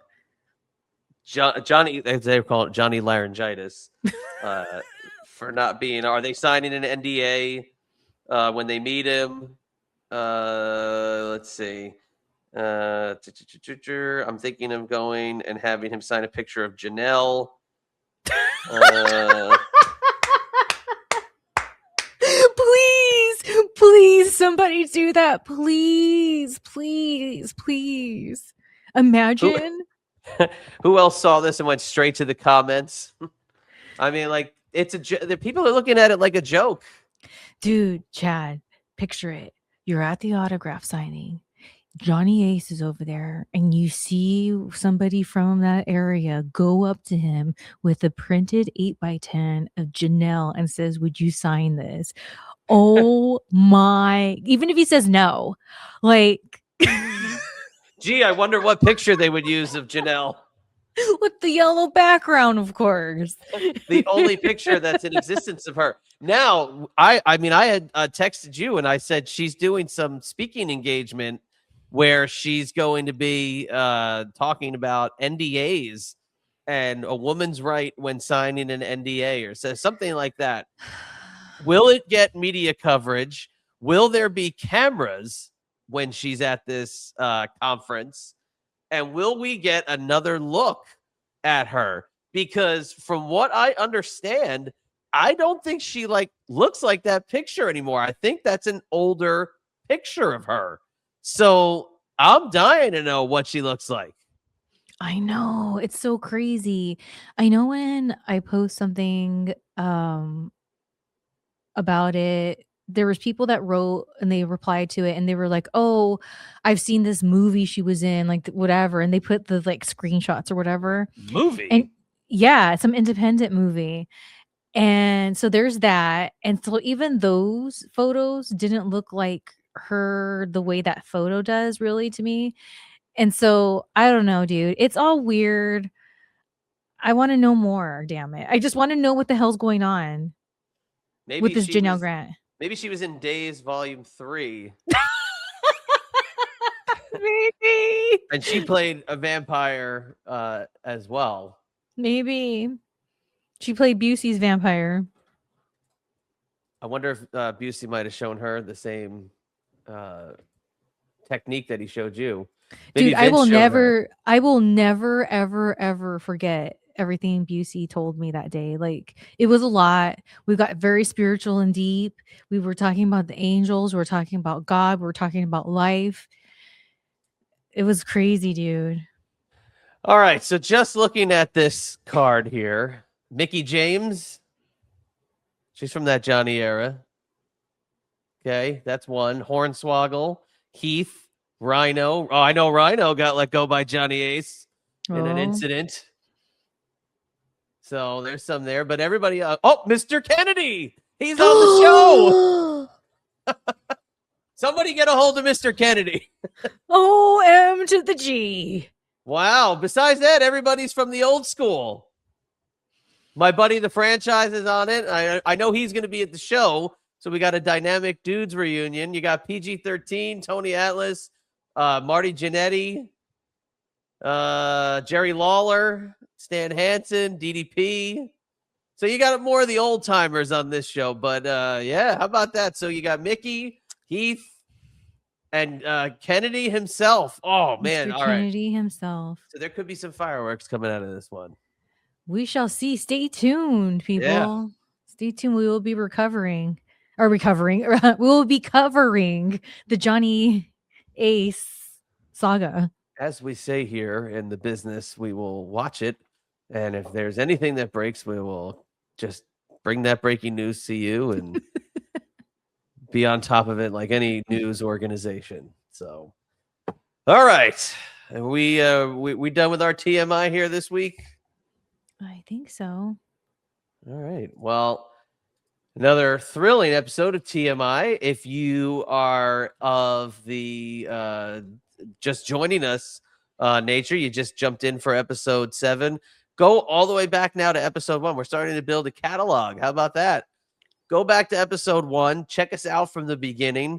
[SPEAKER 1] Johnny? They call it Johnny Laurinaitis. For not being, are they signing an NDA when they meet him? Let's see. I'm thinking of going and having him sign a picture of
[SPEAKER 2] Please, somebody do that. Please, please, please. Imagine.
[SPEAKER 1] Who else saw this and went straight to the comments? I mean, like, the people are looking at it like a joke.
[SPEAKER 2] Dude, Chad, picture it. You're at the autograph signing. Johnny Ace is over there, and you see somebody from that area go up to him with a printed 8x10 of Janelle and says, "Would you sign this?" Oh my. Even if he says no, like,
[SPEAKER 1] Gee, I wonder what picture they would use of Janelle.
[SPEAKER 2] with the yellow background, of course.
[SPEAKER 1] The only picture that's in existence of her. Now, I mean, I had texted you and I said she's doing some speaking engagement where she's going to be talking about NDAs and a woman's right when signing an NDA or says something like that. Will it get media coverage? Will there be cameras when she's at this conference? And will we get another look at her? Because from what I understand, I don't think she looks like that picture anymore. I think that's an older picture of her. So I'm dying to know what she looks like.
[SPEAKER 2] I know. It's so crazy. I know when I post something about it, there was people that wrote and they replied to it and they were like, "Oh, I've seen this movie she was in, like whatever," and they put the screenshots or whatever.
[SPEAKER 1] Movie.
[SPEAKER 2] And yeah, some independent movie. And so there's that. And so even those photos didn't look like her the way that photo does, really, to me. And so I don't know, dude. It's all weird. I want to know more, damn it. I just want to know what the hell's going on with this Janelle Grant.
[SPEAKER 1] Maybe she was in Days Volume 3.
[SPEAKER 2] Maybe.
[SPEAKER 1] And she played a vampire as well.
[SPEAKER 2] Maybe. She played Busey's vampire.
[SPEAKER 1] I wonder if Busey might have shown her the same technique that he showed you. Maybe
[SPEAKER 2] Dude, I will never, ever, ever forget everything Busey told me that day. Like, it was a lot. We got very spiritual and deep. We were talking about the angels. We were talking about God. We were talking about life. It was crazy, dude.
[SPEAKER 1] All right. So just looking at this card here, Mickie James. She's from that Johnny era. Okay. That's one. Hornswoggle, Heath, Rhino. Oh, I know Rhino got let go by Johnny Ace in an incident. So there's some there, but everybody. Mr. Kennedy. He's on the show. Somebody get a hold of Mr. Kennedy.
[SPEAKER 2] O-M to the G.
[SPEAKER 1] Wow. Besides that, everybody's from the old school. My buddy, the franchise, is on it. I know he's going to be at the show. So we got a dynamic dudes reunion. You got PG-13, Tony Atlas, Marty Jannetty, Jerry Lawler, Stan Hansen, DDP. So you got more of the old timers on this show. But yeah, how about that? So you got Mickie, Heath, and Kennedy himself. Oh, man.
[SPEAKER 2] Mr.
[SPEAKER 1] All right.
[SPEAKER 2] Kennedy himself.
[SPEAKER 1] So there could be some fireworks coming out of this one.
[SPEAKER 2] We shall see. Stay tuned, people.
[SPEAKER 1] Yeah.
[SPEAKER 2] Stay tuned. We will be recovering. We will be covering the Johnny Ace saga.
[SPEAKER 1] As we say here in the business, we will watch it. And if there's anything that breaks, we will just bring that breaking news to you and be on top of it like any news organization. So, all right. Are we done with our TMI here this week?
[SPEAKER 2] I think so.
[SPEAKER 1] All right. Well, another thrilling episode of TMI. If you are of the just joining us nature, you just jumped in for episode 7. Go all the way back now to episode 1. We're starting to build a catalog. How about that? Go back to episode 1. Check us out from the beginning.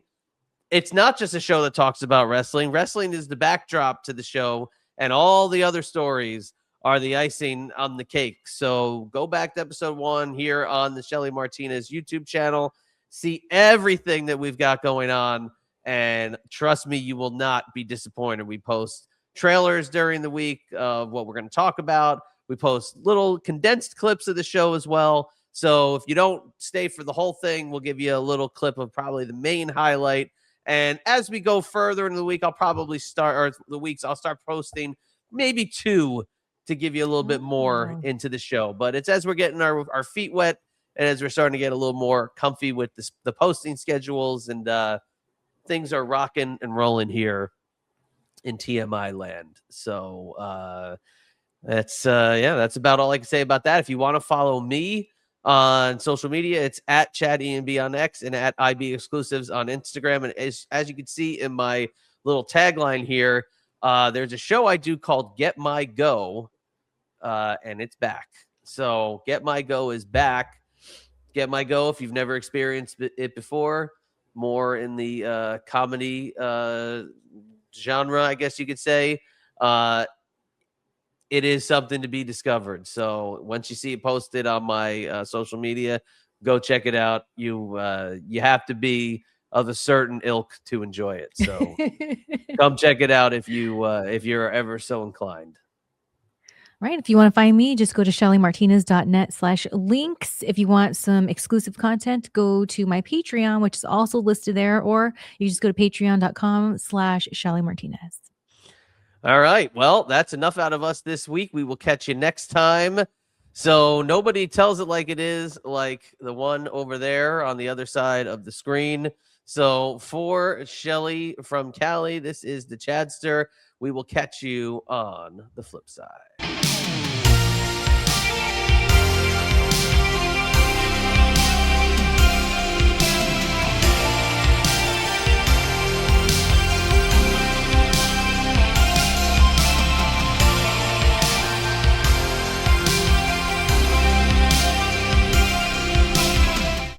[SPEAKER 1] It's not just a show that talks about wrestling. Wrestling is the backdrop to the show, and all the other stories are the icing on the cake. So go back to episode 1 here on the Shelly Martinez YouTube channel. See everything that we've got going on. And trust me, you will not be disappointed. We post trailers during the week of what we're going to talk about. We post little condensed clips of the show as well. So if you don't stay for the whole thing, we'll give you a little clip of probably the main highlight. And as we go further into the week, I'll probably start, or the weeks, I'll start posting maybe 2 to give you a little bit more into the show. But it's as we're getting our feet wet and as we're starting to get a little more comfy with the posting schedules, and things are rocking and rolling here in TMI land. So that's about all I can say about that. If you want to follow me on social media, it's at Chad ENB on X and at IB Exclusives on Instagram. And as you can see in my little tagline here, there's a show I do called Get My Go, and it's back. So Get My Go is back. Get My Go, if you've never experienced it before, more in the comedy genre, I guess you could say. It is something to be discovered. So once you see it posted on my social media, go check it out. You have to be of a certain ilk to enjoy it. So come check it out if you're ever so inclined.
[SPEAKER 2] Right. If you want to find me, just go to shellymartinez.net/links. If you want some exclusive content, go to my Patreon, which is also listed there, or you just go to patreon.com/shellymartinez.
[SPEAKER 1] All right. Well, that's enough out of us this week. We will catch you next time. So nobody tells it like it is, like the one over there on the other side of the screen. So for Shelly from Cali, this is the Chadster. We will catch you on the flip side.